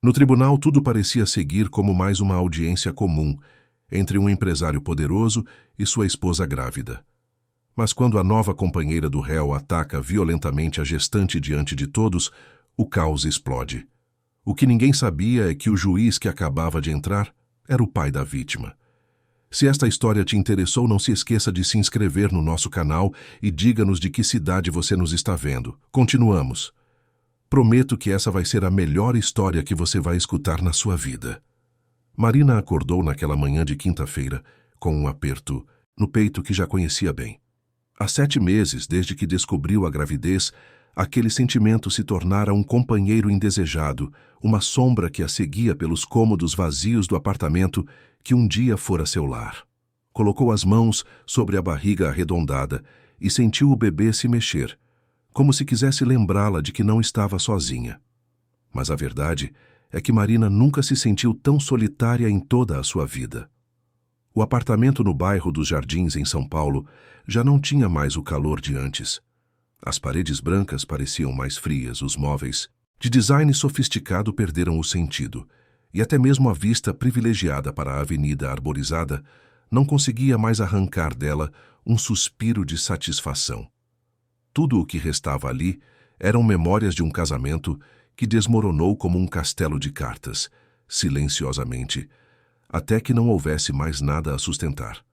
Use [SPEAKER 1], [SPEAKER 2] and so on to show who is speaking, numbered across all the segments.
[SPEAKER 1] No tribunal, tudo parecia seguir como mais uma audiência comum entre um empresário poderoso e sua esposa grávida. Mas quando a nova companheira do réu ataca violentamente a gestante diante de todos, o caos explode. O que ninguém sabia é que o juiz que acabava de entrar era o pai da vítima. Se esta história te interessou, não se esqueça de se inscrever no nosso canal e diga-nos de que cidade você nos está vendo. Continuamos. Prometo que essa vai ser a melhor história que você vai escutar na sua vida. Marina acordou naquela manhã de quinta-feira com um aperto no peito que já conhecia bem. Há 7 meses, desde que descobriu a gravidez, aquele sentimento se tornara um companheiro indesejado, uma sombra que a seguia pelos cômodos vazios do apartamento que um dia fora seu lar. Colocou as mãos sobre a barriga arredondada e sentiu o bebê se mexer, como se quisesse lembrá-la de que não estava sozinha. Mas a verdade é que Marina nunca se sentiu tão solitária em toda a sua vida. O apartamento no bairro dos Jardins, em São Paulo, já não tinha mais o calor de antes. As paredes brancas pareciam mais frias, os móveis, de design sofisticado, perderam o sentido, e até mesmo a vista privilegiada para a avenida arborizada não conseguia mais arrancar dela um suspiro de satisfação. Tudo o que restava ali eram memórias de um casamento que desmoronou como um castelo de cartas, silenciosamente, até que não houvesse mais nada a sustentar.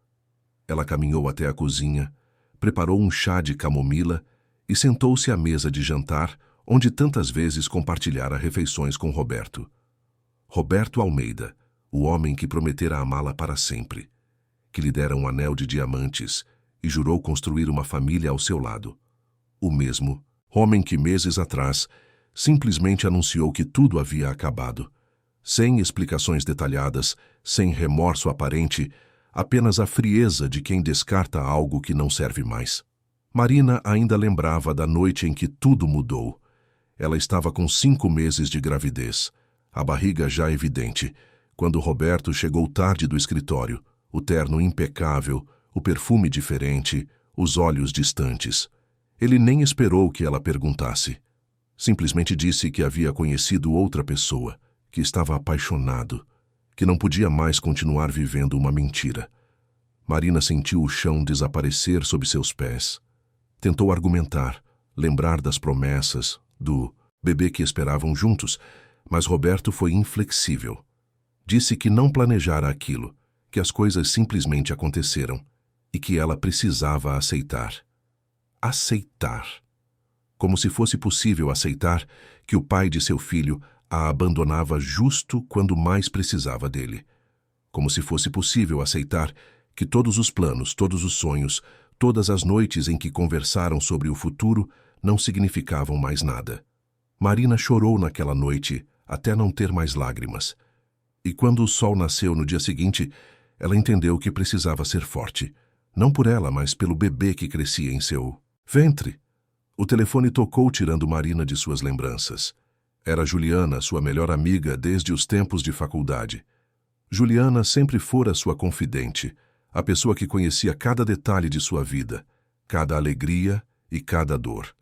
[SPEAKER 1] Ela caminhou até a cozinha, preparou um chá de camomila e sentou-se à mesa de jantar, onde tantas vezes compartilhara refeições com Roberto. Roberto Almeida, o homem que prometera amá-la para sempre, que lhe dera um anel de diamantes e jurou construir uma família ao seu lado. O mesmo homem que meses atrás simplesmente anunciou que tudo havia acabado, sem explicações detalhadas, sem remorso aparente, apenas a frieza de quem descarta algo que não serve mais. Marina ainda lembrava da noite em que tudo mudou. Ela estava com 5 meses de gravidez, a barriga já evidente, quando Roberto chegou tarde do escritório, o terno impecável, o perfume diferente, os olhos distantes. Ele nem esperou que ela perguntasse. Simplesmente disse que havia conhecido outra pessoa, que estava apaixonado, que não podia mais continuar vivendo uma mentira. Marina sentiu o chão desaparecer sob seus pés. Tentou argumentar, lembrar das promessas, do bebê que esperavam juntos, mas Roberto foi inflexível. Disse que não planejara aquilo, que as coisas simplesmente aconteceram e que ela precisava aceitar. Aceitar. Como se fosse possível aceitar que o pai de seu filho a abandonava justo quando mais precisava dele. Como se fosse possível aceitar que todos os planos, todos os sonhos, todas as noites em que conversaram sobre o futuro não significavam mais nada. Marina chorou naquela noite até não ter mais lágrimas. E quando o sol nasceu no dia seguinte, ela entendeu que precisava ser forte, não por ela, mas pelo bebê que crescia em seu ventre. O telefone tocou, tirando Marina de suas lembranças. Era Juliana, sua melhor amiga desde os tempos de faculdade. Juliana sempre fora sua confidente, a pessoa que conhecia cada detalhe de sua vida, cada alegria e cada dor.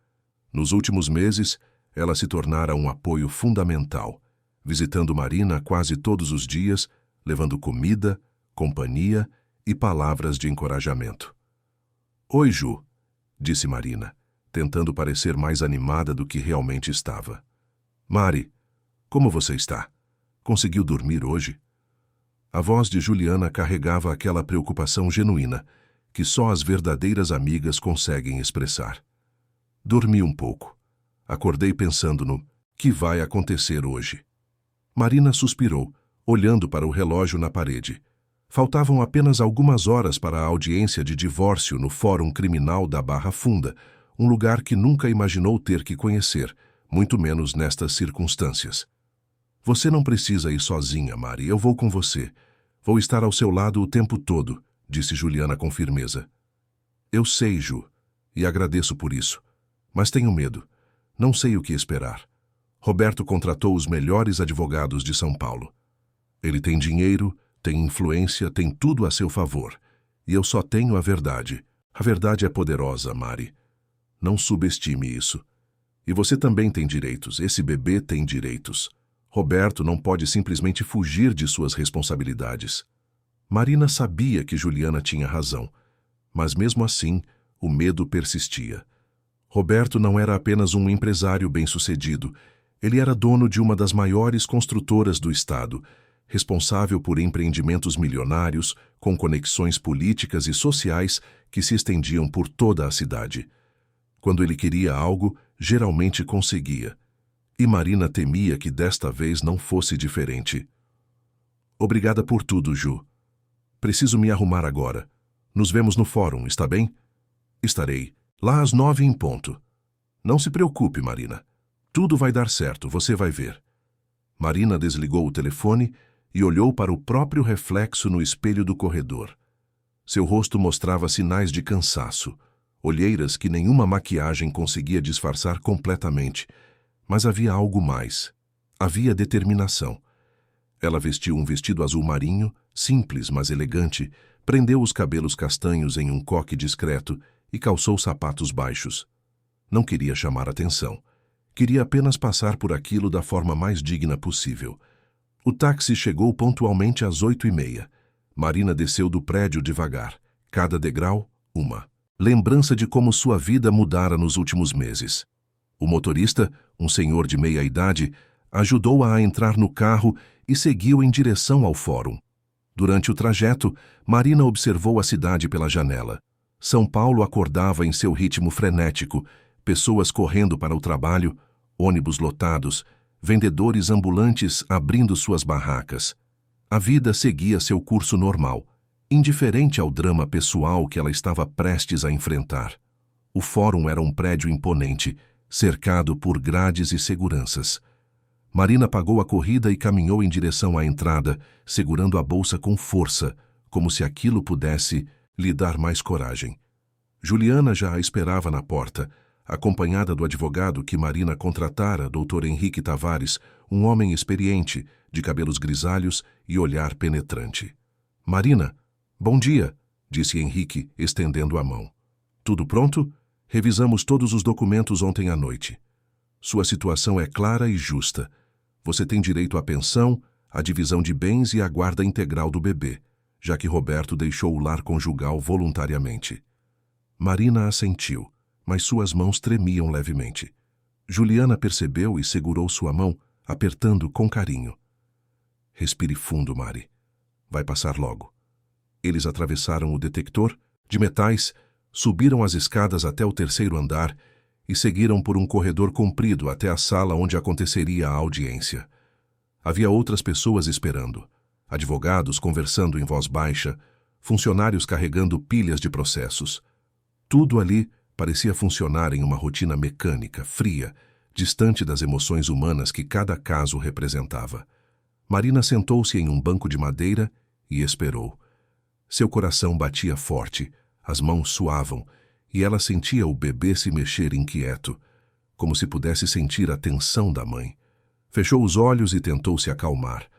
[SPEAKER 1] Nos últimos meses, ela se tornara um apoio fundamental, visitando Marina quase todos os dias, levando comida, companhia e palavras de encorajamento. "Oi, Ju", disse Marina, tentando parecer mais animada do que realmente estava. "Mari, como você está? Conseguiu dormir hoje?" A voz de Juliana carregava aquela preocupação genuína que só as verdadeiras amigas conseguem expressar. "Dormi um pouco. Acordei pensando no que vai acontecer hoje." Marina suspirou, olhando para o relógio na parede. Faltavam apenas algumas horas para a audiência de divórcio no Fórum Criminal da Barra Funda, um lugar que nunca imaginou ter que conhecer, muito menos nestas circunstâncias. "Você não precisa ir sozinha, Mari. Eu vou com você. Vou estar ao seu lado o tempo todo", disse Juliana com firmeza. "Eu sei, Ju, e agradeço por isso. Mas tenho medo. Não sei o que esperar. Roberto contratou os melhores advogados de São Paulo. Ele tem dinheiro, tem influência, tem tudo a seu favor. E eu só tenho a verdade. A verdade é poderosa, Mari. Não subestime isso. E você também tem direitos. Esse bebê tem direitos." Roberto não pode simplesmente fugir de suas responsabilidades. Marina sabia que Juliana tinha razão, mas mesmo assim, o medo persistia. Roberto não era apenas um empresário bem-sucedido, ele era dono de uma das maiores construtoras do estado, responsável por empreendimentos milionários, com conexões políticas e sociais que se estendiam por toda a cidade. Quando ele queria algo, geralmente conseguia. E Marina temia que desta vez não fosse diferente. Obrigada por tudo, Ju. Preciso me arrumar agora. Nos vemos no fórum, está bem? Estarei. Lá às 9 em ponto. Não se preocupe, Marina. Tudo vai dar certo, você vai ver. Marina desligou o telefone e olhou para o próprio reflexo no espelho do corredor. Seu rosto mostrava sinais de cansaço, olheiras que nenhuma maquiagem conseguia disfarçar completamente. Mas havia algo mais. Havia determinação. Ela vestiu um vestido azul marinho, simples mas elegante, prendeu os cabelos castanhos em um coque discreto e calçou sapatos baixos. Não queria chamar atenção. Queria apenas passar por aquilo da forma mais digna possível. O táxi chegou pontualmente às 8h30. Marina desceu do prédio devagar. Cada degrau, uma lembrança de como sua vida mudara nos últimos meses. O motorista, um senhor de meia-idade, ajudou-a a entrar no carro e seguiu em direção ao fórum. Durante o trajeto, Marina observou a cidade pela janela. São Paulo acordava em seu ritmo frenético, pessoas correndo para o trabalho, ônibus lotados, vendedores ambulantes abrindo suas barracas. A vida seguia seu curso normal, indiferente ao drama pessoal que ela estava prestes a enfrentar. O fórum era um prédio imponente, cercado por grades e seguranças. Marina pagou a corrida e caminhou em direção à entrada, segurando a bolsa com força, como se aquilo pudesse lhe dar mais coragem. Juliana já a esperava na porta, acompanhada do advogado que Marina contratara, Dr. Henrique Tavares, um homem experiente, de cabelos grisalhos e olhar penetrante. Marina, bom dia, disse Henrique, estendendo a mão. Tudo pronto? Revisamos todos os documentos ontem à noite. Sua situação é clara e justa. Você tem direito à pensão, à divisão de bens e à guarda integral do bebê, já que Roberto deixou o lar conjugal voluntariamente. Marina assentiu, mas suas mãos tremiam levemente. Juliana percebeu e segurou sua mão, apertando com carinho. Respire fundo, Mari. Vai passar logo. Eles atravessaram o detector de metais, subiram as escadas até o 3º andar e seguiram por um corredor comprido até a sala onde aconteceria a audiência. Havia outras pessoas esperando, advogados conversando em voz baixa, funcionários carregando pilhas de processos. Tudo ali parecia funcionar em uma rotina mecânica, fria, distante das emoções humanas que cada caso representava. Marina sentou-se em um banco de madeira e esperou. Seu coração batia forte, as mãos suavam, e ela sentia o bebê se mexer inquieto, como se pudesse sentir a tensão da mãe. Fechou os olhos e tentou se acalmar,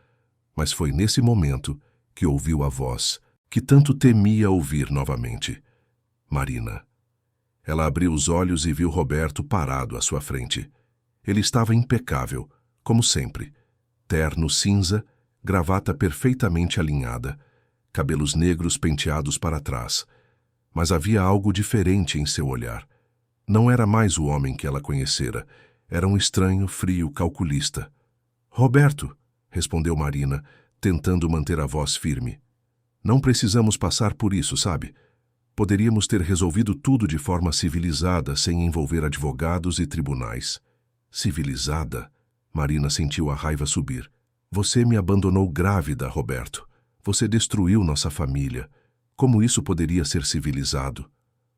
[SPEAKER 1] mas foi nesse momento que ouviu a voz que tanto temia ouvir novamente. Marina. Ela abriu os olhos e viu Roberto parado à sua frente. Ele estava impecável, como sempre. Terno cinza, gravata perfeitamente alinhada, cabelos negros penteados para trás. Mas havia algo diferente em seu olhar. Não era mais o homem que ela conhecera. Era um estranho, frio, calculista. Roberto, respondeu Marina, tentando manter a voz firme. Não precisamos passar por isso, sabe? Poderíamos ter resolvido tudo de forma civilizada, sem envolver advogados e tribunais. Civilizada? Marina sentiu a raiva subir. Você me abandonou grávida, Roberto. Você destruiu nossa família. Como isso poderia ser civilizado?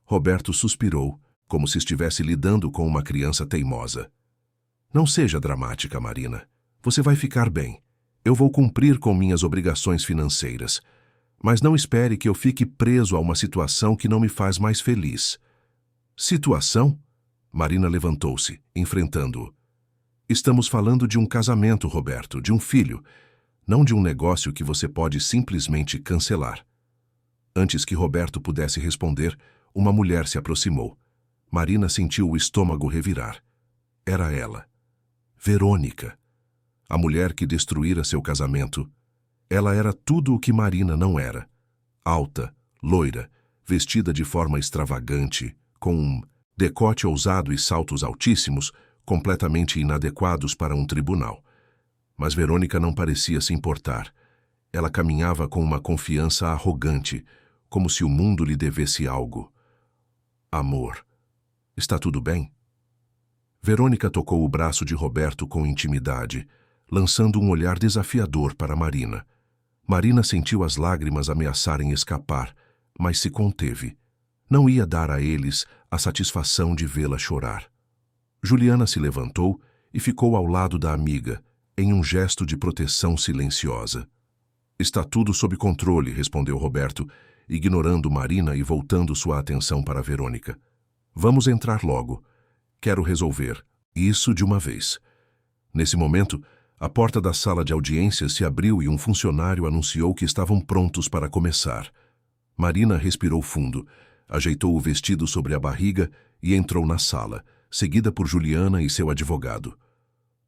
[SPEAKER 1] Roberto suspirou, como se estivesse lidando com uma criança teimosa. Não seja dramática, Marina. Você vai ficar bem. Eu vou cumprir com minhas obrigações financeiras. Mas não espere que eu fique preso a uma situação que não me faz mais feliz. Situação? Marina levantou-se, enfrentando-o. Estamos falando de um casamento, Roberto, de um filho, não de um negócio que você pode simplesmente cancelar. Antes que Roberto pudesse responder, uma mulher se aproximou. Marina sentiu o estômago revirar. Era ela. Verônica. a mulher que destruíra seu casamento. Ela era tudo o que Marina não era. Alta, loira, vestida de forma extravagante, com um decote ousado e saltos altíssimos, completamente inadequados para um tribunal. Mas Verônica não parecia se importar. Ela caminhava com uma confiança arrogante, como se o mundo lhe devesse algo. Amor, está tudo bem? Verônica tocou o braço de Roberto com intimidade, lançando um olhar desafiador para Marina. Marina sentiu as lágrimas ameaçarem escapar, mas se conteve. Não ia dar a eles a satisfação de vê-la chorar. Juliana se levantou e ficou ao lado da amiga, em um gesto de proteção silenciosa. Está tudo sob controle, respondeu Roberto, ignorando Marina e voltando sua atenção para Verônica. Vamos entrar logo. Quero resolver isso de uma vez. Nesse momento, a porta da sala de audiências se abriu e um funcionário anunciou que estavam prontos para começar. Marina respirou fundo, ajeitou o vestido sobre a barriga e entrou na sala, seguida por Juliana e seu advogado.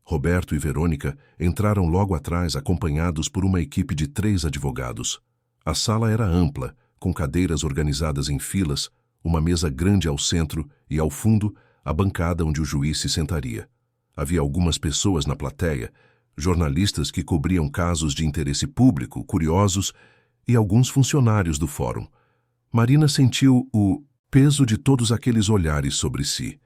[SPEAKER 1] Roberto e Verônica entraram logo atrás, acompanhados por uma equipe de 3 advogados. A sala era ampla, com cadeiras organizadas em filas, uma mesa grande ao centro e, ao fundo, a bancada onde o juiz se sentaria. Havia algumas pessoas na plateia, jornalistas que cobriam casos de interesse público, curiosos, e alguns funcionários do fórum. Marina sentiu o peso de todos aqueles olhares sobre si.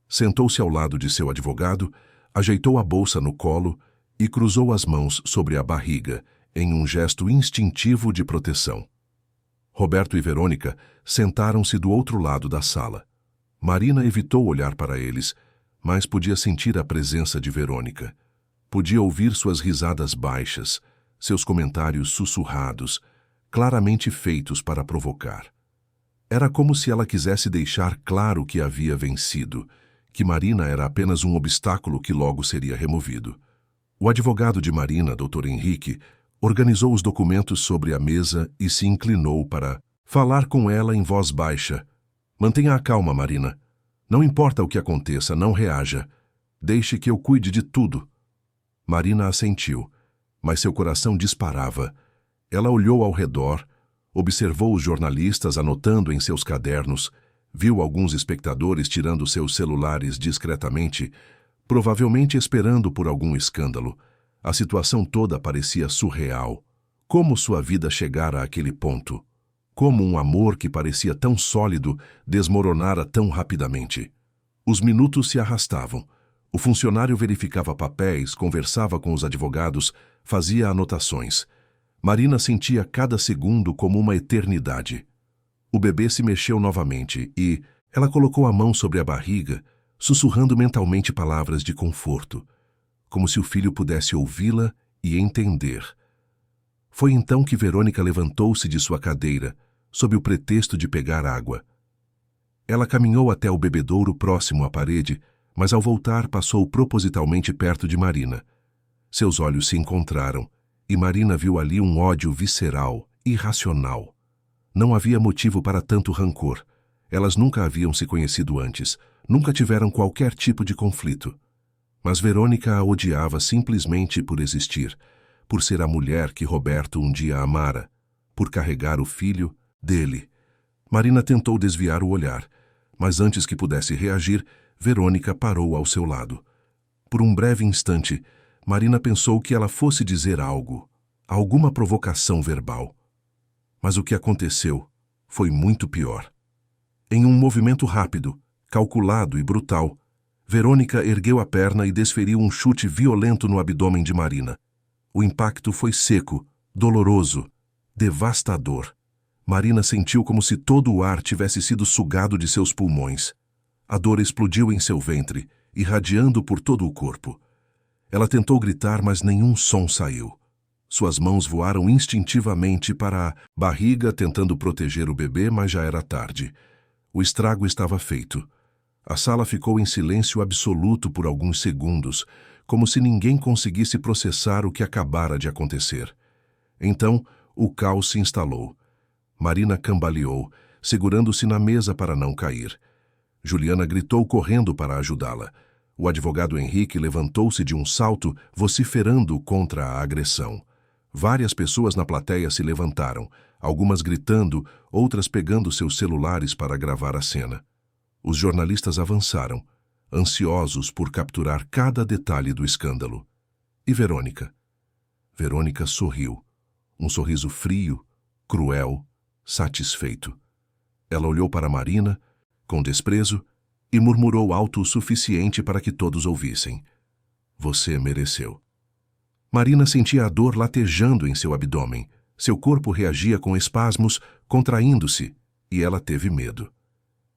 [SPEAKER 1] Sentou-se ao lado de seu advogado, ajeitou a bolsa no colo e cruzou as mãos sobre a barriga, em um gesto instintivo de proteção. Roberto e Verônica sentaram-se do outro lado da sala. Marina evitou olhar para eles, mas podia sentir a presença de Verônica. Podia ouvir suas risadas baixas, seus comentários sussurrados, claramente feitos para provocar. Era como se ela quisesse deixar claro que havia vencido, que Marina era apenas um obstáculo que logo seria removido. O advogado de Marina, Dr. Henrique, organizou os documentos sobre a mesa e se inclinou para falar com ela em voz baixa. Mantenha a calma, Marina. Não importa o que aconteça, não reaja. Deixe que eu cuide de tudo. Marina assentiu, mas seu coração disparava. Ela olhou ao redor, observou os jornalistas anotando em seus cadernos, viu alguns espectadores tirando seus celulares discretamente, provavelmente esperando por algum escândalo. A situação toda parecia surreal. Como sua vida chegara àquele ponto? Como um amor que parecia tão sólido desmoronara tão rapidamente? Os minutos se arrastavam. O funcionário verificava papéis, conversava com os advogados, fazia anotações. Marina sentia cada segundo como uma eternidade. O bebê se mexeu novamente e ela colocou a mão sobre a barriga, sussurrando mentalmente palavras de conforto, como se o filho pudesse ouvi-la e entender. Foi então que Verônica levantou-se de sua cadeira, sob o pretexto de pegar água. Ela caminhou até o bebedouro próximo à parede, mas ao voltar passou propositalmente perto de Marina. Seus olhos se encontraram, e Marina viu ali um ódio visceral, irracional. Não havia motivo para tanto rancor. Elas nunca haviam se conhecido antes, nunca tiveram qualquer tipo de conflito. Mas Verônica a odiava simplesmente por existir, por ser a mulher que Roberto um dia amara, por carregar o filho dele. Marina tentou desviar o olhar, mas antes que pudesse reagir, Verônica parou ao seu lado. Por um breve instante, Marina pensou que ela fosse dizer algo, alguma provocação verbal. Mas o que aconteceu foi muito pior. Em um movimento rápido, calculado e brutal, Verônica ergueu a perna e desferiu um chute violento no abdômen de Marina. O impacto foi seco, doloroso, devastador. Marina sentiu como se todo o ar tivesse sido sugado de seus pulmões. A dor explodiu em seu ventre, irradiando por todo o corpo. Ela tentou gritar, mas nenhum som saiu. Suas mãos voaram instintivamente para a barriga, tentando proteger o bebê, mas já era tarde. O estrago estava feito. A sala ficou em silêncio absoluto por alguns segundos, como se ninguém conseguisse processar o que acabara de acontecer. Então, o caos se instalou. Marina cambaleou, segurando-se na mesa para não cair. Juliana gritou correndo para ajudá-la. O advogado Henrique levantou-se de um salto, vociferando contra a agressão. Várias pessoas na plateia se levantaram, algumas gritando, outras pegando seus celulares para gravar a cena. Os jornalistas avançaram, ansiosos por capturar cada detalhe do escândalo. E Verônica? Verônica sorriu. Um sorriso frio, cruel, satisfeito. Ela olhou para Marina, com desprezo, e murmurou alto o suficiente para que todos ouvissem. Você mereceu. Marina sentia a dor latejando em seu abdômen. Seu corpo reagia com espasmos, contraindo-se, e ela teve medo.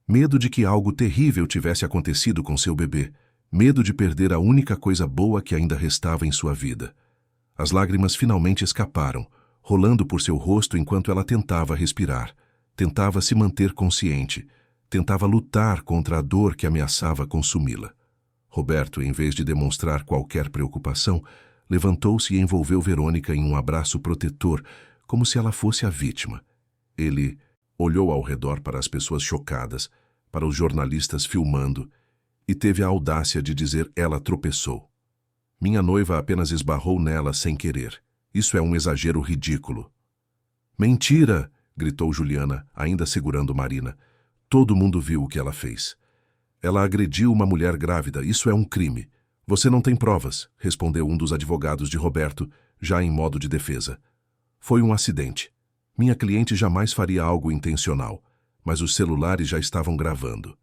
[SPEAKER 1] Medo de que algo terrível tivesse acontecido com seu bebê. Medo de perder a única coisa boa que ainda restava em sua vida. As lágrimas finalmente escaparam, rolando por seu rosto enquanto ela tentava respirar. Tentava se manter consciente. Tentava lutar contra a dor que ameaçava consumi-la. Roberto, em vez de demonstrar qualquer preocupação, levantou-se e envolveu Verônica em um abraço protetor, como se ela fosse a vítima. Ele olhou ao redor para as pessoas chocadas, para os jornalistas filmando, e teve a audácia de dizer: ela tropeçou. Minha noiva apenas esbarrou nela sem querer. Isso é um exagero ridículo. Mentira! Gritou Juliana, ainda segurando Marina. Todo mundo viu o que ela fez. Ela agrediu uma mulher grávida, isso é um crime. Você não tem provas, respondeu um dos advogados de Roberto, já em modo de defesa. Foi um acidente. Minha cliente jamais faria algo intencional, mas os celulares já estavam gravando.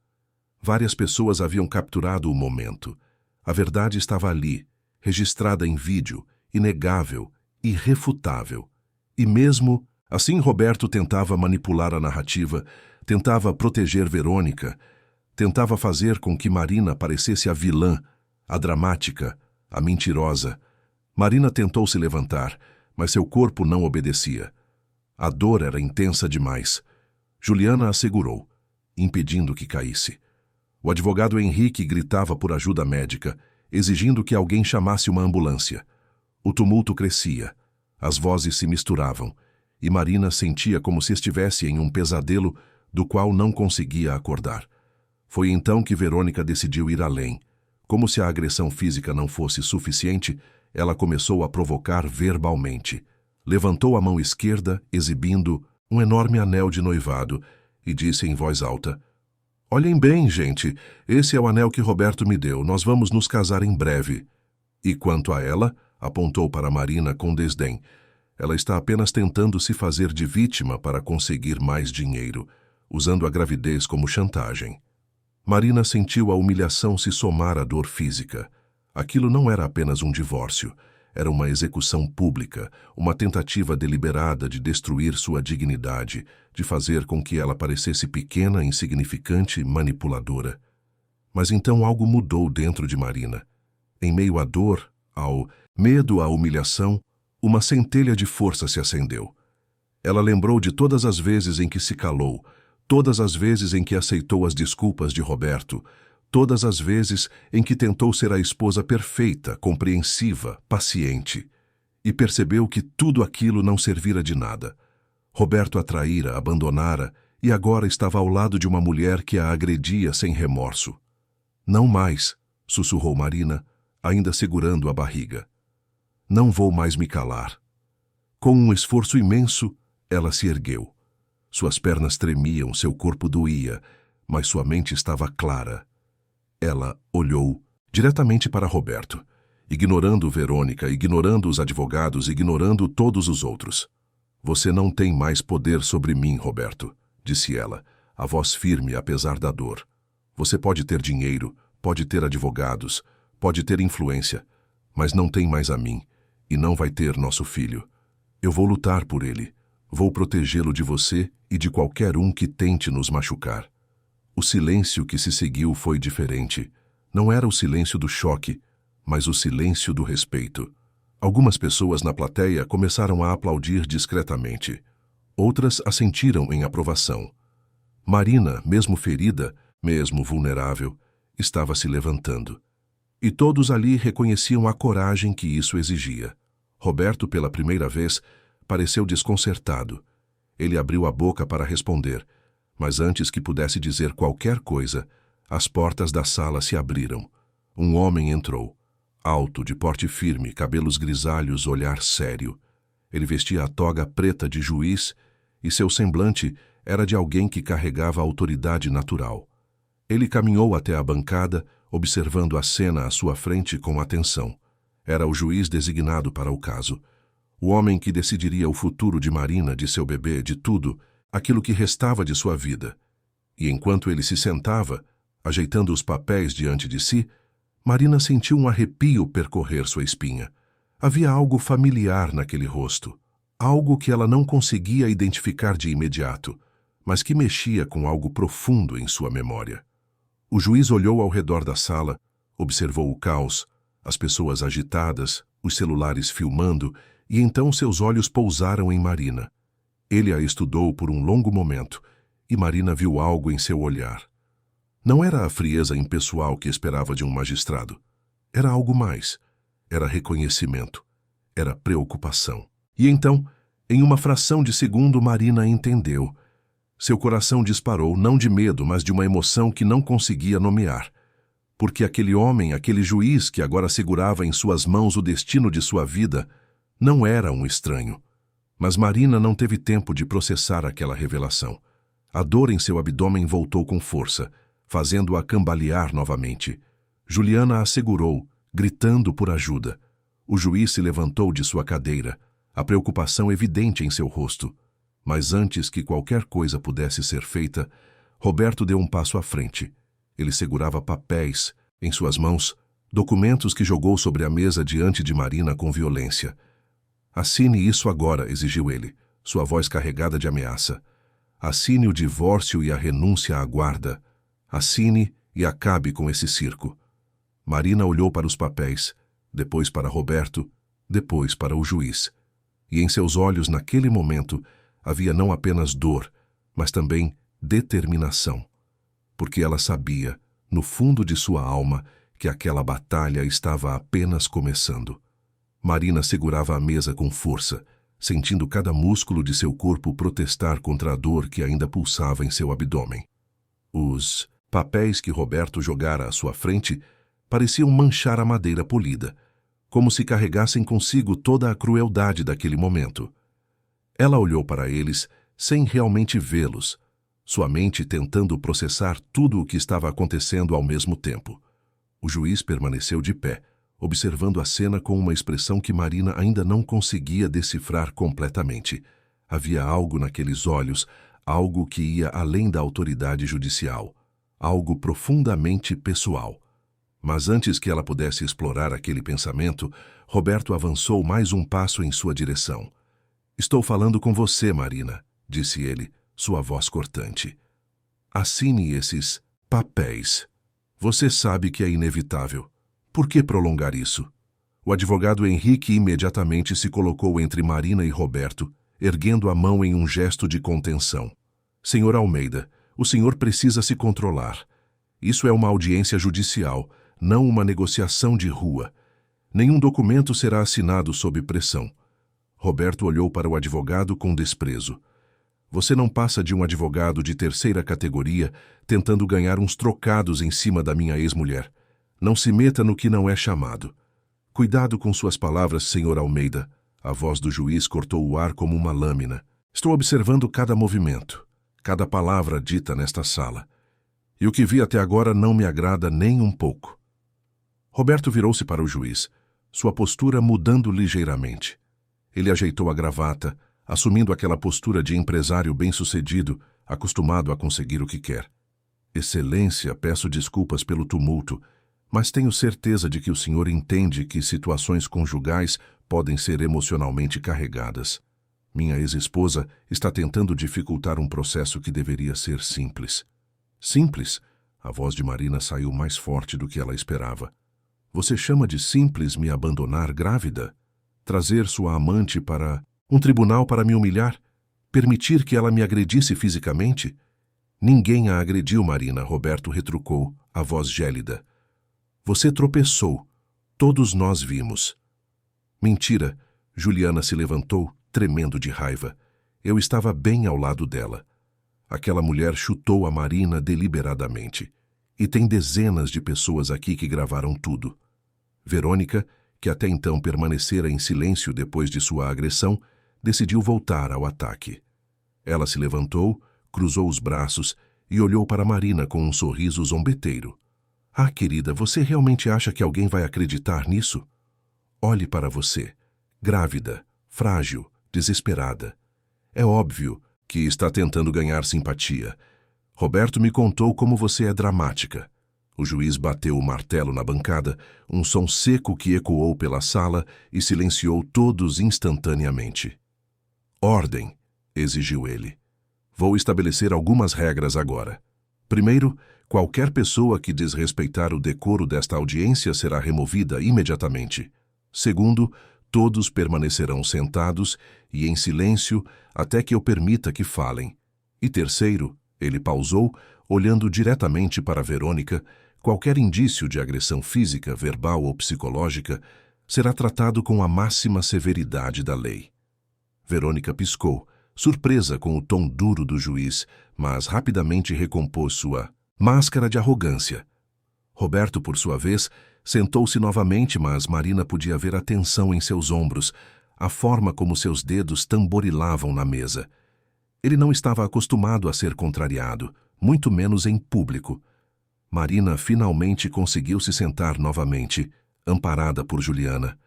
[SPEAKER 1] Várias pessoas haviam capturado o momento. A verdade estava ali, registrada em vídeo, inegável, irrefutável. E mesmo assim Roberto tentava manipular a narrativa, tentava proteger Verônica, tentava fazer com que Marina parecesse a vilã, a dramática, a mentirosa. Marina tentou se levantar, mas seu corpo não obedecia. A dor era intensa demais. Juliana a segurou, impedindo que caísse. O advogado Henrique gritava por ajuda médica, exigindo que alguém chamasse uma ambulância. O tumulto crescia, as vozes se misturavam, e Marina sentia como se estivesse em um pesadelo do qual não conseguia acordar. Foi então que Verônica decidiu ir além. Como se a agressão física não fosse suficiente, ela começou a provocar verbalmente. Levantou a mão esquerda, exibindo um enorme anel de noivado, e disse em voz alta: Olhem bem, gente, esse é o anel que Roberto me deu, nós vamos nos casar em breve. E quanto a ela, apontou para Marina com desdém, ela está apenas tentando se fazer de vítima para conseguir mais dinheiro, usando a gravidez como chantagem. Marina sentiu a humilhação se somar à dor física. Aquilo não era apenas um divórcio, era uma execução pública, uma tentativa deliberada de destruir sua dignidade, de fazer com que ela parecesse pequena, insignificante, manipuladora. Mas então algo mudou dentro de Marina. Em meio à dor, ao medo, à humilhação, uma centelha de força se acendeu. Ela lembrou de todas as vezes em que se calou, todas as vezes em que aceitou as desculpas de Roberto, todas as vezes em que tentou ser a esposa perfeita, compreensiva, paciente, e percebeu que tudo aquilo não servira de nada. Roberto a traíra, abandonara, e agora estava ao lado de uma mulher que a agredia sem remorso. Não mais, sussurrou Marina, ainda segurando a barriga. Não vou mais me calar. Com um esforço imenso, ela se ergueu. Suas pernas tremiam, seu corpo doía, mas sua mente estava clara. Ela olhou diretamente para Roberto, ignorando Verônica, ignorando os advogados, ignorando todos os outros. Você não tem mais poder sobre mim, Roberto, disse ela, a voz firme apesar da dor. Você pode ter dinheiro, pode ter advogados, pode ter influência, mas não tem mais a mim, e não vai ter nosso filho. Eu vou lutar por ele. Vou protegê-lo de você e de qualquer um que tente nos machucar. O silêncio que se seguiu foi diferente. Não era o silêncio do choque, mas o silêncio do respeito. Algumas pessoas na plateia começaram a aplaudir discretamente. Outras assentiram em aprovação. Marina, mesmo ferida, mesmo vulnerável, estava se levantando. E todos ali reconheciam a coragem que isso exigia. Roberto, pela primeira vez, pareceu desconcertado. Ele abriu a boca para responder, mas antes que pudesse dizer qualquer coisa, as portas da sala se abriram. Um homem entrou. Alto, de porte firme, cabelos grisalhos, olhar sério. Ele vestia a toga preta de juiz e seu semblante era de alguém que carregava autoridade natural. Ele caminhou até a bancada, observando a cena à sua frente com atenção. Era o juiz designado para o caso. O homem que decidiria o futuro de Marina, de seu bebê, de tudo, aquilo que restava de sua vida. E enquanto ele se sentava, ajeitando os papéis diante de si, Marina sentiu um arrepio percorrer sua espinha. Havia algo familiar naquele rosto, algo que ela não conseguia identificar de imediato, mas que mexia com algo profundo em sua memória. O juiz olhou ao redor da sala, observou o caos, as pessoas agitadas, os celulares filmando, e então seus olhos pousaram em Marina. Ele a estudou por um longo momento, e Marina viu algo em seu olhar. Não era a frieza impessoal que esperava de um magistrado. Era algo mais. Era reconhecimento. Era preocupação. E então, em uma fração de segundo, Marina entendeu. Seu coração disparou, não de medo, mas de uma emoção que não conseguia nomear. Porque aquele homem, aquele juiz que agora segurava em suas mãos o destino de sua vida, não era um estranho. Mas Marina não teve tempo de processar aquela revelação. A dor em seu abdômen voltou com força, fazendo-a cambalear novamente. Juliana a segurou, gritando por ajuda. O juiz se levantou de sua cadeira, a preocupação evidente em seu rosto. Mas antes que qualquer coisa pudesse ser feita, Roberto deu um passo à frente. Ele segurava papéis em suas mãos, documentos que jogou sobre a mesa diante de Marina com violência. Assine isso agora, exigiu ele, sua voz carregada de ameaça. Assine o divórcio e a renúncia à guarda. Assine e acabe com esse circo. Marina olhou para os papéis, depois para Roberto, depois para o juiz. E em seus olhos, naquele momento, havia não apenas dor, mas também determinação. Porque ela sabia, no fundo de sua alma, que aquela batalha estava apenas começando. Marina segurava a mesa com força, sentindo cada músculo de seu corpo protestar contra a dor que ainda pulsava em seu abdômen. Os papéis que Roberto jogara à sua frente pareciam manchar a madeira polida, como se carregassem consigo toda a crueldade daquele momento. Ela olhou para eles sem realmente vê-los, sua mente tentando processar tudo o que estava acontecendo ao mesmo tempo. O juiz permaneceu de pé, observando a cena com uma expressão que Marina ainda não conseguia decifrar completamente. Havia algo naqueles olhos, algo que ia além da autoridade judicial, algo profundamente pessoal. Mas antes que ela pudesse explorar aquele pensamento, Roberto avançou mais um passo em sua direção. "Estou falando com você, Marina", disse ele, sua voz cortante. "Assine esses papéis. Você sabe que é inevitável. Por que prolongar isso?" O advogado Henrique imediatamente se colocou entre Marina e Roberto, erguendo a mão em um gesto de contenção. "Senhor Almeida, o senhor precisa se controlar. Isso é uma audiência judicial, não uma negociação de rua. Nenhum documento será assinado sob pressão." Roberto olhou para o advogado com desprezo. "Você não passa de um advogado de terceira categoria tentando ganhar uns trocados em cima da minha ex-mulher. Não se meta no que não é chamado." "Cuidado com suas palavras, senhor Almeida." A voz do juiz cortou o ar como uma lâmina. "Estou observando cada movimento, cada palavra dita nesta sala. E o que vi até agora não me agrada nem um pouco." Roberto virou-se para o juiz, sua postura mudando ligeiramente. Ele ajeitou a gravata, assumindo aquela postura de empresário bem-sucedido, acostumado a conseguir o que quer. "Excelência, peço desculpas pelo tumulto, mas tenho certeza de que o senhor entende que situações conjugais podem ser emocionalmente carregadas. Minha ex-esposa está tentando dificultar um processo que deveria ser simples." "Simples?" A voz de Marina saiu mais forte do que ela esperava. "Você chama de simples me abandonar grávida? Trazer sua amante para um tribunal para me humilhar? Permitir que ela me agredisse fisicamente?" "Ninguém a agrediu, Marina", Roberto retrucou, a voz gélida. "Você tropeçou. Todos nós vimos." "Mentira." Juliana se levantou, tremendo de raiva. Eu estava bem ao lado dela. Aquela mulher chutou a Marina deliberadamente. E tem dezenas de pessoas aqui que gravaram tudo. Verônica, que até então permanecera em silêncio depois de sua agressão, decidiu voltar ao ataque. Ela se levantou, cruzou os braços e olhou para Marina com um sorriso zombeteiro. Ah, querida, você realmente acha que alguém vai acreditar nisso? Olhe para você, grávida, frágil, desesperada. É óbvio que está tentando ganhar simpatia. Roberto me contou como você é dramática. O juiz bateu o martelo na bancada, um som seco que ecoou pela sala e silenciou todos instantaneamente. Ordem, exigiu ele. Vou estabelecer algumas regras agora. Primeiro, qualquer pessoa que desrespeitar o decoro desta audiência será removida imediatamente. Segundo, todos permanecerão sentados e em silêncio até que eu permita que falem. E terceiro, ele pausou, olhando diretamente para Verônica, qualquer indício de agressão física, verbal ou psicológica será tratado com a máxima severidade da lei. Verônica piscou, surpresa com o tom duro do juiz, mas rapidamente recompôs sua máscara de arrogância. Roberto, por sua vez, sentou-se novamente, mas Marina podia ver a tensão em seus ombros, a forma como seus dedos tamborilavam na mesa. Ele não estava acostumado a ser contrariado, muito menos em público. Marina finalmente conseguiu se sentar novamente, amparada por Juliana.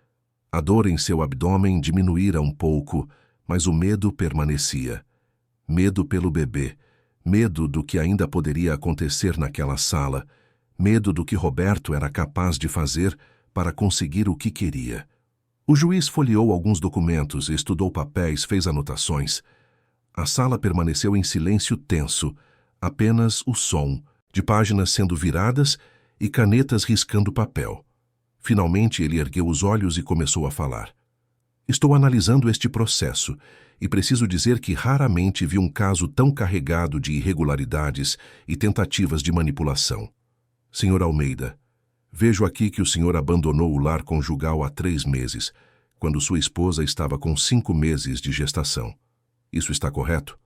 [SPEAKER 1] A dor em seu abdômen diminuíra um pouco, mas o medo permanecia. Medo pelo bebê, medo do que ainda poderia acontecer naquela sala, medo do que Roberto era capaz de fazer para conseguir o que queria. O juiz folheou alguns documentos, estudou papéis, fez anotações. A sala permaneceu em silêncio tenso, apenas o som, de páginas sendo viradas e canetas riscando papel. Finalmente ele ergueu os olhos e começou a falar. Estou analisando este processo e preciso dizer que raramente vi um caso tão carregado de irregularidades e tentativas de manipulação. Senhor Almeida, vejo aqui que o senhor abandonou o lar conjugal há 3 meses, quando sua esposa estava com 5 meses de gestação. Isso está correto?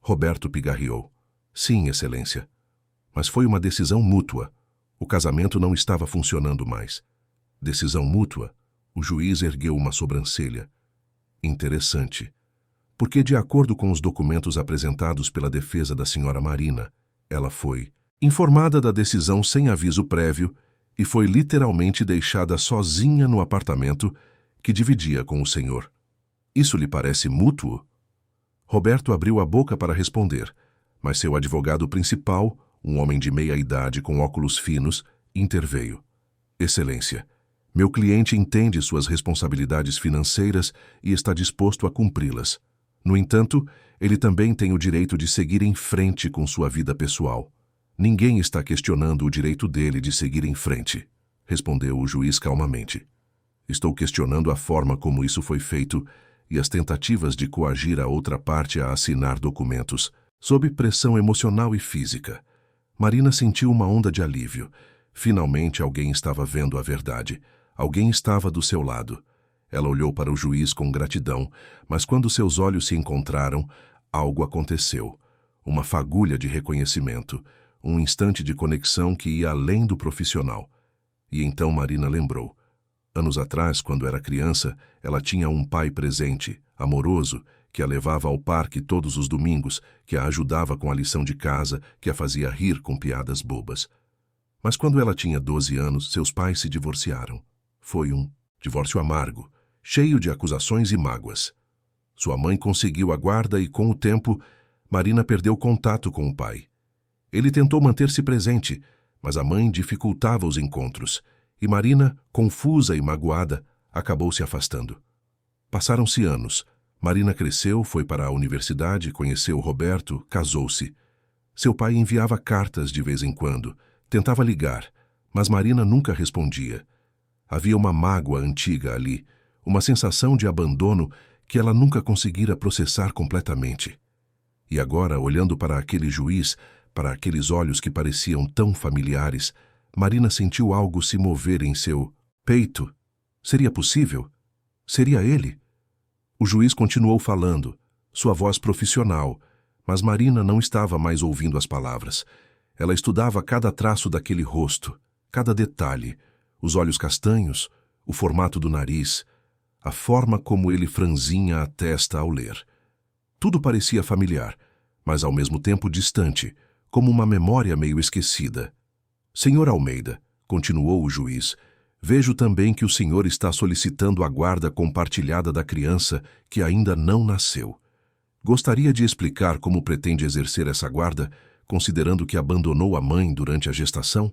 [SPEAKER 1] Roberto pigarreou. Sim, Excelência. Mas foi uma decisão mútua. O casamento não estava funcionando mais. Decisão mútua? O juiz ergueu uma sobrancelha. Interessante. Porque, de acordo com os documentos apresentados pela defesa da senhora Marina, ela foi informada da decisão sem aviso prévio e foi literalmente deixada sozinha no apartamento que dividia com o senhor. Isso lhe parece mútuo? Roberto abriu a boca para responder, mas seu advogado principal, um homem de meia idade com óculos finos, interveio. Excelência, meu cliente entende suas responsabilidades financeiras e está disposto a cumpri-las. No entanto, ele também tem o direito de seguir em frente com sua vida pessoal. Ninguém está questionando o direito dele de seguir em frente, respondeu o juiz calmamente. Estou questionando a forma como isso foi feito e as tentativas de coagir a outra parte a assinar documentos, sob pressão emocional e física. Marina sentiu uma onda de alívio. Finalmente alguém estava vendo a verdade. Alguém estava do seu lado. Ela olhou para o juiz com gratidão, mas quando seus olhos se encontraram, algo aconteceu. Uma fagulha de reconhecimento, um instante de conexão que ia além do profissional. E então Marina lembrou. Anos atrás, quando era criança, ela tinha um pai presente, amoroso, que a levava ao parque todos os domingos, que a ajudava com a lição de casa, que a fazia rir com piadas bobas. Mas quando ela tinha 12 anos, seus pais se divorciaram. Foi um divórcio amargo, cheio de acusações e mágoas. Sua mãe conseguiu a guarda e, com o tempo, Marina perdeu contato com o pai. Ele tentou manter-se presente, mas a mãe dificultava os encontros, e Marina, confusa e magoada, acabou se afastando. Passaram-se anos. Marina cresceu, foi para a universidade, conheceu Roberto, casou-se. Seu pai enviava cartas de vez em quando, tentava ligar, mas Marina nunca respondia. Havia uma mágoa antiga ali, uma sensação de abandono que ela nunca conseguira processar completamente. E agora, olhando para aquele juiz, para aqueles olhos que pareciam tão familiares, Marina sentiu algo se mover em seu peito. Seria possível? Seria ele? O juiz continuou falando, sua voz profissional, mas Marina não estava mais ouvindo as palavras. Ela estudava cada traço daquele rosto, cada detalhe, os olhos castanhos, o formato do nariz, a forma como ele franzinha a testa ao ler. Tudo parecia familiar, mas ao mesmo tempo distante, como uma memória meio esquecida. Senhor Almeida, continuou o juiz, vejo também que o senhor está solicitando a guarda compartilhada da criança que ainda não nasceu. Gostaria de explicar como pretende exercer essa guarda, considerando que abandonou a mãe durante a gestação?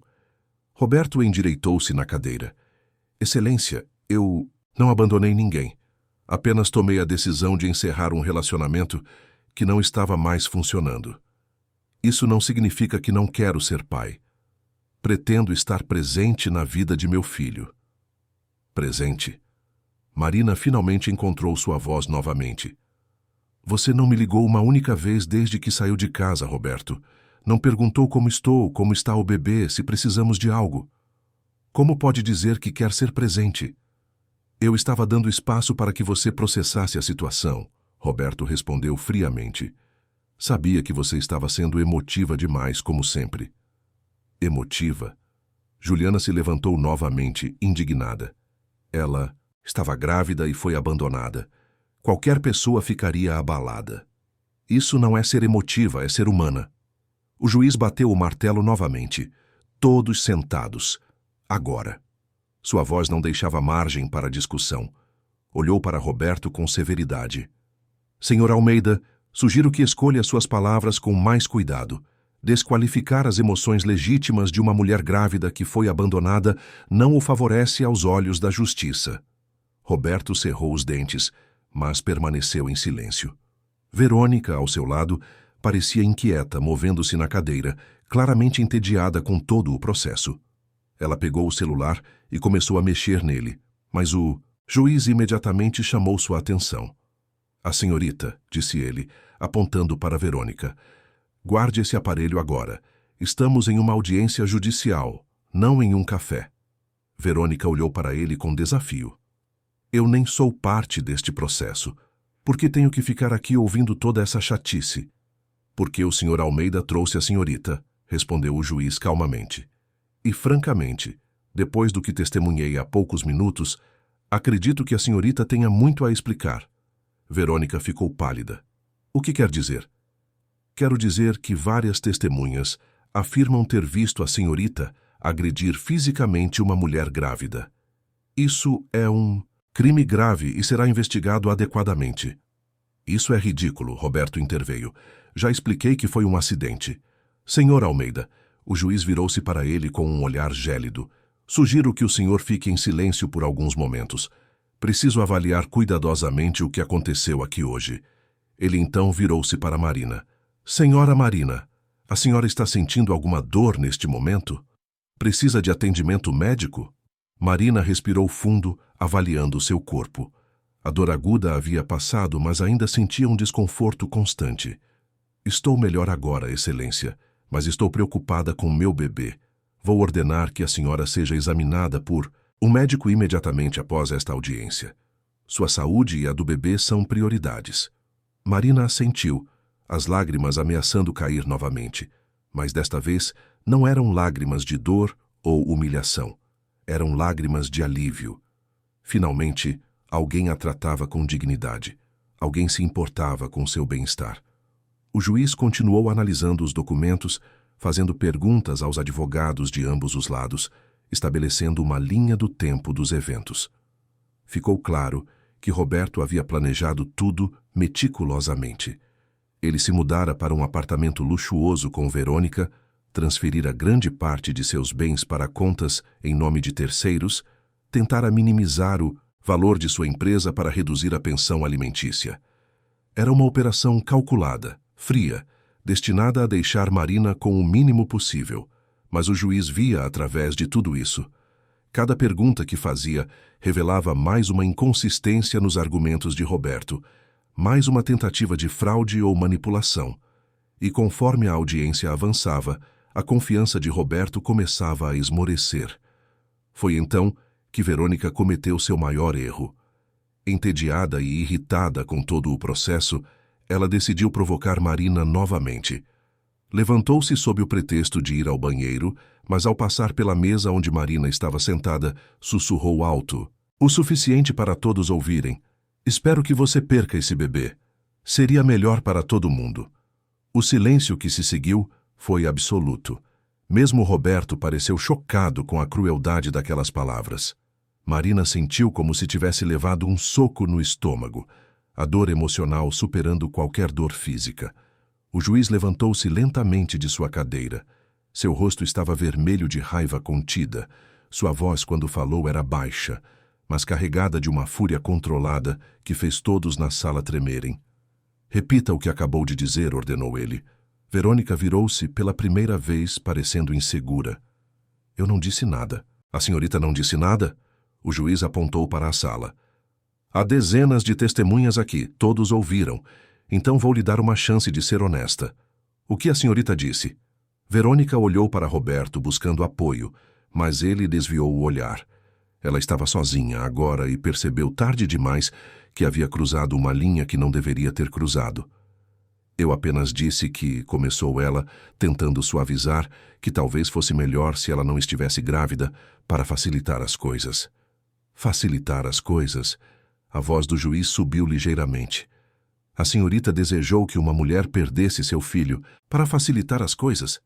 [SPEAKER 1] Roberto endireitou-se na cadeira. Excelência, eu não abandonei ninguém. Apenas tomei a decisão de encerrar um relacionamento que não estava mais funcionando. Isso não significa que não quero ser pai. Pretendo estar presente na vida de meu filho. Presente? Marina finalmente encontrou sua voz novamente. Você não me ligou uma única vez desde que saiu de casa, Roberto. Não perguntou como estou, como está o bebê, se precisamos de algo. Como pode dizer que quer ser presente? Eu estava dando espaço para que você processasse a situação, Roberto respondeu friamente. Sabia que você estava sendo emotiva demais, como sempre. Emotiva? Juliana se levantou novamente, indignada. Ela estava grávida e foi abandonada. Qualquer pessoa ficaria abalada. Isso não é ser emotiva, é ser humana. O juiz bateu o martelo novamente. Todos sentados. Agora. Sua voz não deixava margem para discussão. Olhou para Roberto com severidade. Senhor Almeida, sugiro que escolha suas palavras com mais cuidado. Desqualificar as emoções legítimas de uma mulher grávida que foi abandonada não o favorece aos olhos da justiça. Roberto cerrou os dentes, mas permaneceu em silêncio. Verônica, ao seu lado, parecia inquieta, movendo-se na cadeira, claramente entediada com todo o processo. Ela pegou o celular e começou a mexer nele, mas o juiz imediatamente chamou sua atenção. A senhorita, disse ele, apontando para Verônica. Guarde esse aparelho agora. Estamos em uma audiência judicial, não em um café. Verônica olhou para ele com desafio. Eu nem sou parte deste processo. Por que tenho que ficar aqui ouvindo toda essa chatice? Porque o senhor Almeida trouxe a senhorita, respondeu o juiz calmamente. E, francamente, depois do que testemunhei há poucos minutos, acredito que a senhorita tenha muito a explicar. Verônica ficou pálida. O que quer dizer? Quero dizer que várias testemunhas afirmam ter visto a senhorita agredir fisicamente uma mulher grávida. Isso é um crime grave e será investigado adequadamente. Isso é ridículo, Roberto interveio. Já expliquei que foi um acidente. Senhor Almeida, o juiz virou-se para ele com um olhar gélido. Sugiro que o senhor fique em silêncio por alguns momentos. Preciso avaliar cuidadosamente o que aconteceu aqui hoje. Ele então virou-se para Marina. Senhora Marina, a senhora está sentindo alguma dor neste momento? Precisa de atendimento médico? Marina respirou fundo, avaliando seu corpo. A dor aguda havia passado, mas ainda sentia um desconforto constante. Estou melhor agora, Excelência, mas estou preocupada com meu bebê. Vou ordenar que a senhora seja examinada por um médico imediatamente após esta audiência. Sua saúde e a do bebê são prioridades. Marina assentiu, as lágrimas ameaçando cair novamente, mas desta vez não eram lágrimas de dor ou humilhação. Eram lágrimas de alívio. Finalmente, alguém a tratava com dignidade. Alguém se importava com seu bem-estar. O juiz continuou analisando os documentos, fazendo perguntas aos advogados de ambos os lados, estabelecendo uma linha do tempo dos eventos. Ficou claro que Roberto havia planejado tudo meticulosamente. Ele se mudara para um apartamento luxuoso com Verônica, transferira grande parte de seus bens para contas em nome de terceiros, tentara minimizar o valor de sua empresa para reduzir a pensão alimentícia. Era uma operação calculada, fria, destinada a deixar Marina com o mínimo possível, mas o juiz via através de tudo isso. Cada pergunta que fazia revelava mais uma inconsistência nos argumentos de Roberto, mais uma tentativa de fraude ou manipulação. E conforme a audiência avançava, a confiança de Roberto começava a esmorecer. Foi então que Verônica cometeu seu maior erro. Entediada e irritada com todo o processo, ela decidiu provocar Marina novamente. Levantou-se sob o pretexto de ir ao banheiro, mas ao passar pela mesa onde Marina estava sentada, sussurrou alto, o suficiente para todos ouvirem. Espero que você perca esse bebê. Seria melhor para todo mundo. O silêncio que se seguiu foi absoluto. Mesmo Roberto pareceu chocado com a crueldade daquelas palavras. Marina sentiu como se tivesse levado um soco no estômago, a dor emocional superando qualquer dor física. O juiz levantou-se lentamente de sua cadeira. Seu rosto estava vermelho de raiva contida. Sua voz, quando falou, era baixa, mas carregada de uma fúria controlada que fez todos na sala tremerem. Repita o que acabou de dizer, ordenou ele. Verônica virou-se pela primeira vez, parecendo insegura. Eu não disse nada. A senhorita não disse nada? O juiz apontou para a sala. Há dezenas de testemunhas aqui, todos ouviram. Então vou lhe dar uma chance de ser honesta. O que a senhorita disse? Verônica olhou para Roberto buscando apoio, mas ele desviou o olhar. Ela estava sozinha agora e percebeu tarde demais que havia cruzado uma linha que não deveria ter cruzado. Eu apenas disse que, começou ela, tentando suavizar, que talvez fosse melhor se ela não estivesse grávida, para facilitar as coisas. Facilitar as coisas? A voz do juiz subiu ligeiramente. A senhorita desejou que uma mulher perdesse seu filho para facilitar as coisas.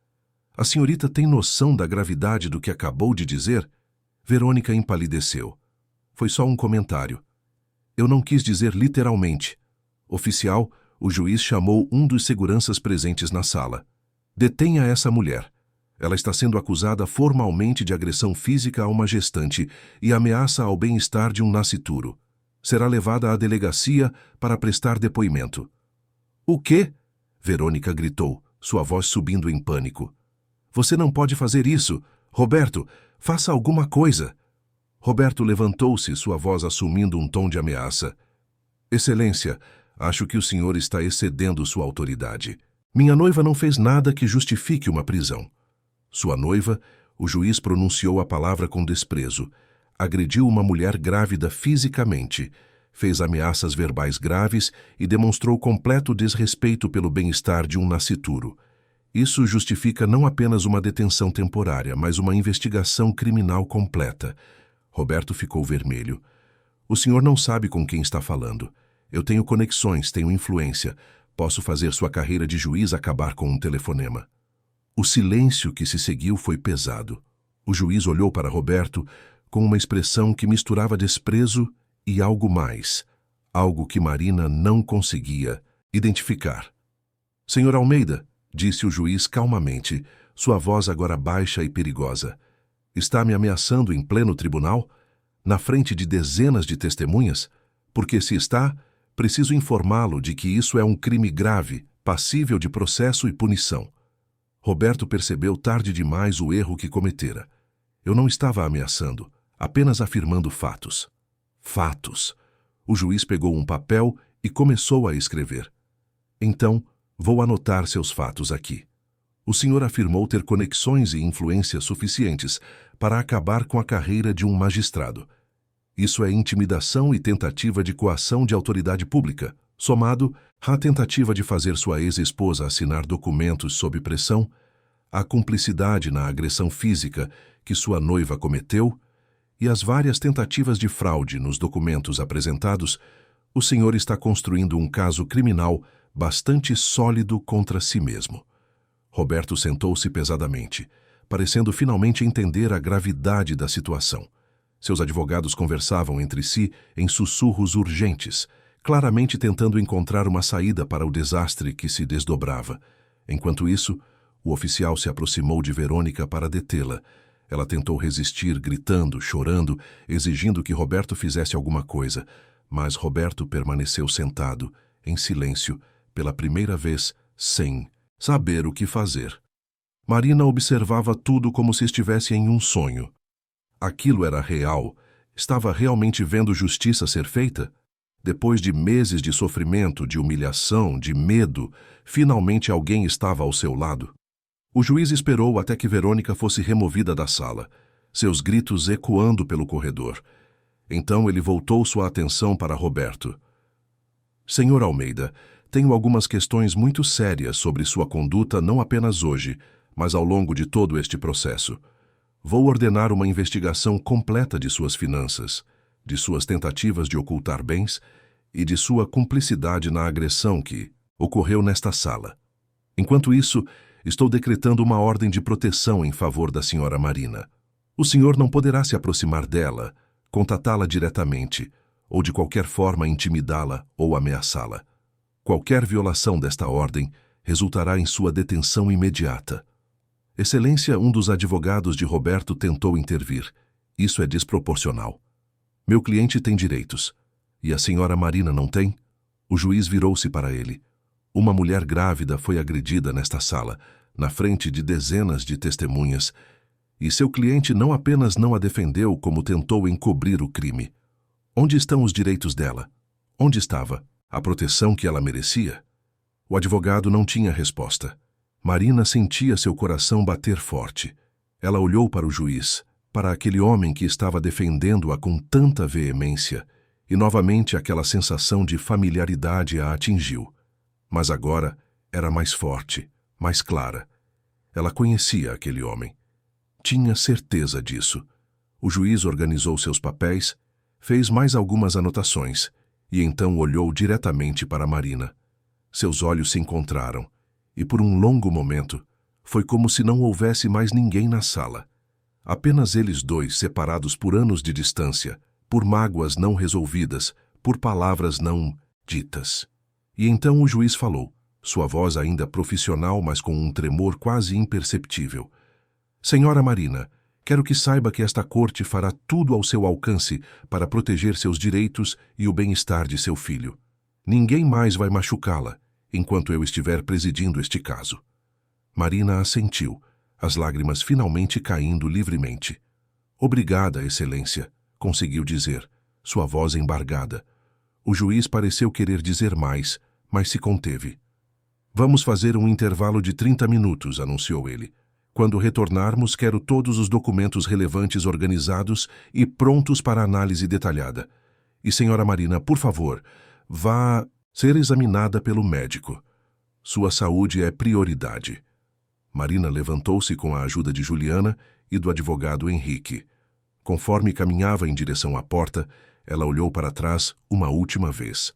[SPEAKER 1] A senhorita tem noção da gravidade do que acabou de dizer? Verônica empalideceu. Foi só um comentário. Eu não quis dizer literalmente. Oficial, o juiz chamou um dos seguranças presentes na sala. Detenha essa mulher. Ela está sendo acusada formalmente de agressão física a uma gestante e ameaça ao bem-estar de um nascituro. Será levada à delegacia para prestar depoimento. O quê? Verônica gritou, sua voz subindo em pânico. Você não pode fazer isso. Roberto, faça alguma coisa. Roberto levantou-se, sua voz assumindo um tom de ameaça. Excelência, acho que o senhor está excedendo sua autoridade. Minha noiva não fez nada que justifique uma prisão. Sua noiva, o juiz pronunciou a palavra com desprezo. Agrediu uma mulher grávida fisicamente, fez ameaças verbais graves e demonstrou completo desrespeito pelo bem-estar de um nascituro. Isso justifica não apenas uma detenção temporária, mas uma investigação criminal completa. Roberto ficou vermelho. O senhor não sabe com quem está falando. Eu tenho conexões, tenho influência. Posso fazer sua carreira de juiz acabar com um telefonema. O silêncio que se seguiu foi pesado. O juiz olhou para Roberto com uma expressão que misturava desprezo e algo mais, algo que Marina não conseguia identificar. Senhor Almeida, disse o juiz calmamente, sua voz agora baixa e perigosa. Está me ameaçando em pleno tribunal? Na frente de dezenas de testemunhas? Porque se está, preciso informá-lo de que isso é um crime grave, passível de processo e punição. Roberto percebeu tarde demais o erro que cometera. Eu não estava ameaçando, apenas afirmando fatos. Fatos. O juiz pegou um papel e começou a escrever. Então, vou anotar seus fatos aqui. O senhor afirmou ter conexões e influências suficientes para acabar com a carreira de um magistrado. Isso é intimidação e tentativa de coação de autoridade pública, somado à tentativa de fazer sua ex-esposa assinar documentos sob pressão, à cumplicidade na agressão física que sua noiva cometeu e as várias tentativas de fraude nos documentos apresentados, o senhor está construindo um caso criminal bastante sólido contra si mesmo. Roberto sentou-se pesadamente, parecendo finalmente entender a gravidade da situação. Seus advogados conversavam entre si em sussurros urgentes, claramente tentando encontrar uma saída para o desastre que se desdobrava. Enquanto isso, o oficial se aproximou de Verônica para detê-la. Ela tentou resistir, gritando, chorando, exigindo que Roberto fizesse alguma coisa, mas Roberto permaneceu sentado, em silêncio, pela primeira vez, sem saber o que fazer. Marina observava tudo como se estivesse em um sonho. Aquilo era real. Estava realmente vendo justiça ser feita? Depois de meses de sofrimento, de humilhação, de medo, finalmente alguém estava ao seu lado. O juiz esperou até que Verônica fosse removida da sala, seus gritos ecoando pelo corredor. Então ele voltou sua atenção para Roberto. Senhor Almeida, Tenho algumas questões muito sérias sobre sua conduta não apenas hoje, mas ao longo de todo este processo. Vou ordenar uma investigação completa de suas finanças, de suas tentativas de ocultar bens e de sua cumplicidade na agressão que ocorreu nesta sala. Enquanto isso, estou decretando uma ordem de proteção em favor da senhora Marina. O senhor não poderá se aproximar dela, contatá-la diretamente, ou de qualquer forma intimidá-la ou ameaçá-la. Qualquer violação desta ordem resultará em sua detenção imediata. Excelência, um dos advogados de Roberto tentou intervir. Isso é desproporcional. Meu cliente tem direitos. E a senhora Marina não tem? O juiz virou-se para ele. Uma mulher grávida foi agredida nesta sala, na frente de dezenas de testemunhas, e seu cliente não apenas não a defendeu, como tentou encobrir o crime. Onde estão os direitos dela? Onde estava a proteção que ela merecia? O advogado não tinha resposta. Marina sentia seu coração bater forte. Ela olhou para o juiz, para aquele homem que estava defendendo-a com tanta veemência, e novamente aquela sensação de familiaridade a atingiu. Mas agora era mais forte, mais clara. Ela conhecia aquele homem. Tinha certeza disso. O juiz organizou seus papéis, fez mais algumas anotações, e então olhou diretamente para Marina. Seus olhos se encontraram, e por um longo momento, foi como se não houvesse mais ninguém na sala. Apenas eles dois, separados por anos de distância, por mágoas não resolvidas, por palavras não ditas. E então o juiz falou, sua voz ainda profissional, mas com um tremor quase imperceptível. Senhora Marina, quero que saiba que esta corte fará tudo ao seu alcance para proteger seus direitos e o bem-estar de seu filho. Ninguém mais vai machucá-la enquanto eu estiver presidindo este caso. Marina assentiu, as lágrimas finalmente caindo livremente. Obrigada, Excelência, conseguiu dizer, sua voz embargada. O juiz pareceu querer dizer mais, mas se conteve. Vamos fazer um intervalo de 30 minutos, anunciou ele. Quando retornarmos, quero todos os documentos relevantes organizados e prontos para análise detalhada. E, senhora Marina, por favor, vá ser examinada pelo médico. Sua saúde é prioridade. Marina levantou-se com a ajuda de Juliana e do advogado Henrique. Conforme caminhava em direção à porta, ela olhou para trás uma última vez.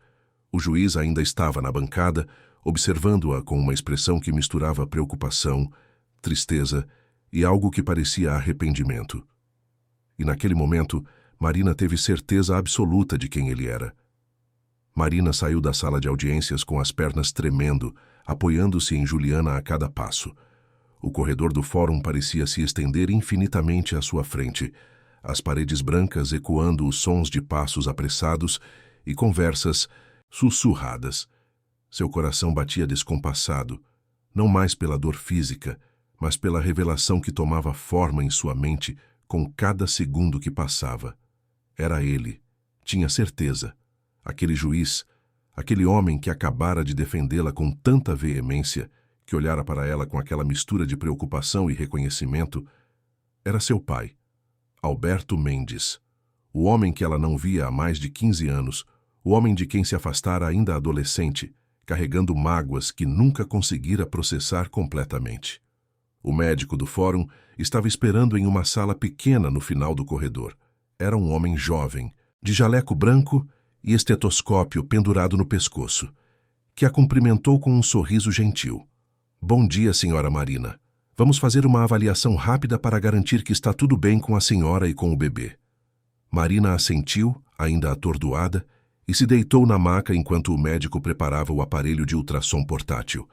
[SPEAKER 1] O juiz ainda estava na bancada, observando-a com uma expressão que misturava preocupação, tristeza e algo que parecia arrependimento. E naquele momento, Marina teve certeza absoluta de quem ele era. Marina saiu da sala de audiências com as pernas tremendo, apoiando-se em Juliana a cada passo. O corredor do fórum parecia se estender infinitamente à sua frente, as paredes brancas ecoando os sons de passos apressados e conversas sussurradas. Seu coração batia descompassado, não mais pela dor física, mas pela revelação que tomava forma em sua mente com cada segundo que passava. Era ele, tinha certeza. Aquele juiz, aquele homem que acabara de defendê-la com tanta veemência, que olhara para ela com aquela mistura de preocupação e reconhecimento, era seu pai, Alberto Mendes, o homem que ela não via há mais de 15 anos, o homem de quem se afastara ainda adolescente, carregando mágoas que nunca conseguira processar completamente. O médico do fórum estava esperando em uma sala pequena no final do corredor. Era um homem jovem, de jaleco branco e estetoscópio pendurado no pescoço, que a cumprimentou com um sorriso gentil. Bom dia, senhora Marina. Vamos fazer uma avaliação rápida para garantir que está tudo bem com a senhora e com o bebê. Marina assentiu, ainda atordoada, e se deitou na maca enquanto o médico preparava o aparelho de ultrassom portátil.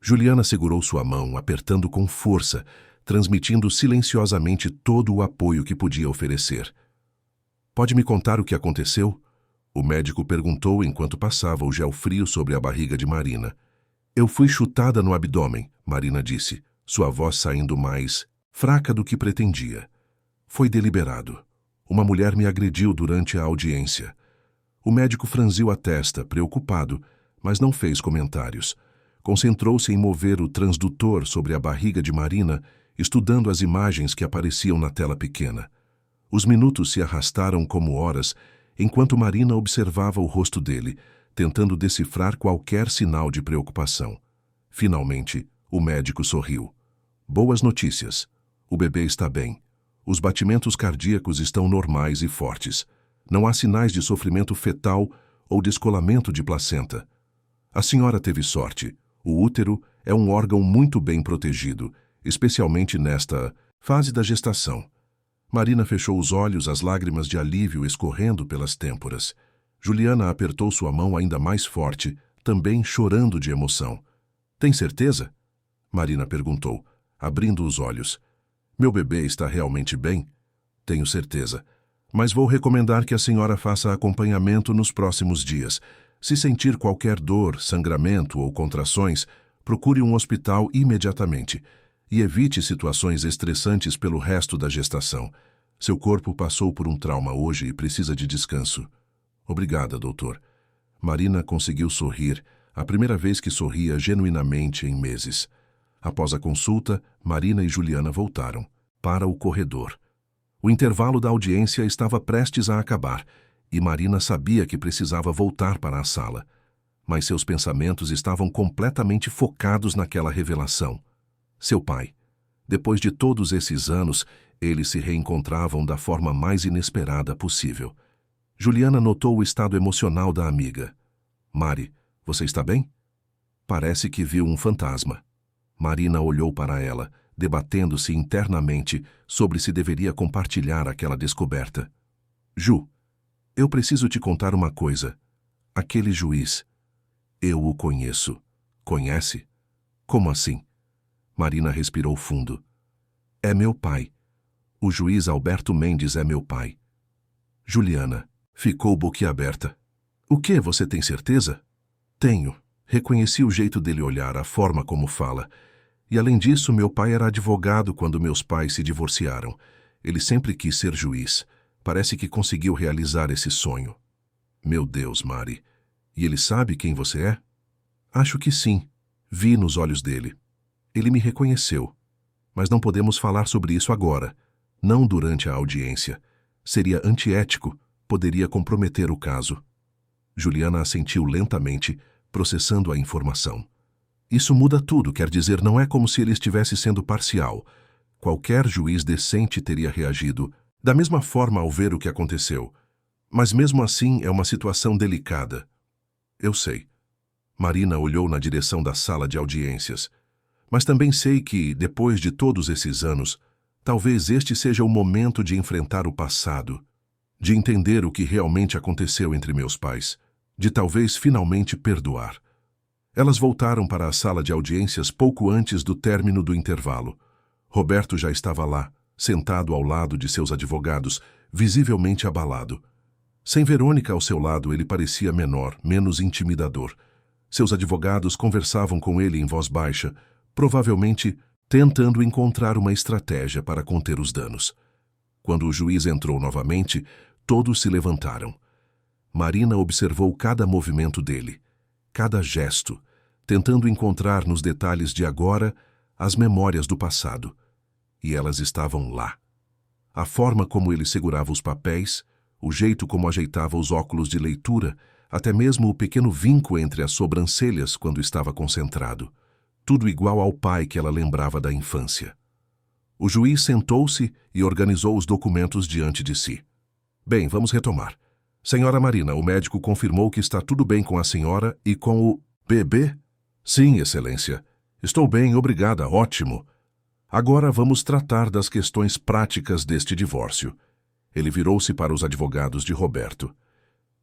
[SPEAKER 1] Juliana segurou sua mão, apertando com força, transmitindo silenciosamente todo o apoio que podia oferecer. Pode me contar o que aconteceu? O médico perguntou enquanto passava o gel frio sobre a barriga de Marina. Eu fui chutada no abdômen, Marina disse, sua voz saindo mais fraca do que pretendia. Foi deliberado. Uma mulher me agrediu durante a audiência. O médico franziu a testa, preocupado, mas não fez comentários. Concentrou-se em mover o transdutor sobre a barriga de Marina, estudando as imagens que apareciam na tela pequena. Os minutos se arrastaram como horas, enquanto Marina observava o rosto dele, tentando decifrar qualquer sinal de preocupação. Finalmente, o médico sorriu. Boas notícias. O bebê está bem. Os batimentos cardíacos estão normais e fortes. Não há sinais de sofrimento fetal ou descolamento de placenta. A senhora teve sorte. O útero é um órgão muito bem protegido, especialmente nesta fase da gestação. Marina fechou os olhos, as lágrimas de alívio escorrendo pelas têmporas. Juliana apertou sua mão ainda mais forte, também chorando de emoção. Tem certeza? Marina perguntou, abrindo os olhos. Meu bebê está realmente bem? Tenho certeza. Mas vou recomendar que a senhora faça acompanhamento nos próximos dias. Se sentir qualquer dor, sangramento ou contrações, procure um hospital imediatamente e evite situações estressantes pelo resto da gestação. Seu corpo passou por um trauma hoje e precisa de descanso. Obrigada, doutor. Marina conseguiu sorrir, a primeira vez que sorria genuinamente em meses. Após a consulta, Marina e Juliana voltaram para o corredor. O intervalo da audiência estava prestes a acabar e Marina sabia que precisava voltar para a sala. Mas seus pensamentos estavam completamente focados naquela revelação. Seu pai. Depois de todos esses anos, eles se reencontravam da forma mais inesperada possível. Juliana notou o estado emocional da amiga. Mari, você está bem? Parece que viu um fantasma. Marina olhou para ela, debatendo-se internamente sobre se deveria compartilhar aquela descoberta. Ju, eu preciso te contar uma coisa. Aquele juiz. Eu o conheço. Conhece? Como assim? Marina respirou fundo. É meu pai. O juiz Alberto Mendes é meu pai. Juliana ficou boquiaberta. O que, você tem certeza? Tenho. Reconheci o jeito dele olhar, a forma como fala. E além disso, meu pai era advogado quando meus pais se divorciaram. Ele sempre quis ser juiz. Parece que conseguiu realizar esse sonho. Meu Deus, Mari. E ele sabe quem você é? Acho que sim. Vi nos olhos dele. Ele me reconheceu. Mas não podemos falar sobre isso agora. Não durante a audiência. Seria antiético. Poderia comprometer o caso. Juliana assentiu lentamente, processando a informação. Isso muda tudo, quer dizer, não é como se ele estivesse sendo parcial. Qualquer juiz decente teria reagido da mesma forma ao ver o que aconteceu. Mas mesmo assim é uma situação delicada. Eu sei. Marina olhou na direção da sala de audiências. Mas também sei que, depois de todos esses anos, talvez este seja o momento de enfrentar o passado, de entender o que realmente aconteceu entre meus pais, de talvez finalmente perdoar. Elas voltaram para a sala de audiências pouco antes do término do intervalo. Roberto já estava lá, sentado ao lado de seus advogados, visivelmente abalado. Sem Verônica ao seu lado, ele parecia menor, menos intimidador. Seus advogados conversavam com ele em voz baixa, provavelmente tentando encontrar uma estratégia para conter os danos. Quando o juiz entrou novamente, todos se levantaram. Marina observou cada movimento dele, cada gesto, tentando encontrar nos detalhes de agora as memórias do passado. E elas estavam lá. A forma como ele segurava os papéis, o jeito como ajeitava os óculos de leitura, até mesmo o pequeno vinco entre as sobrancelhas quando estava concentrado. Tudo igual ao pai que ela lembrava da infância. O juiz sentou-se e organizou os documentos diante de si. Bem, vamos retomar. Senhora Marina, o médico confirmou que está tudo bem com a senhora e com o bebê? Sim, excelência. Estou bem, obrigada, ótimo. Agora vamos tratar das questões práticas deste divórcio. Ele virou-se para os advogados de Roberto.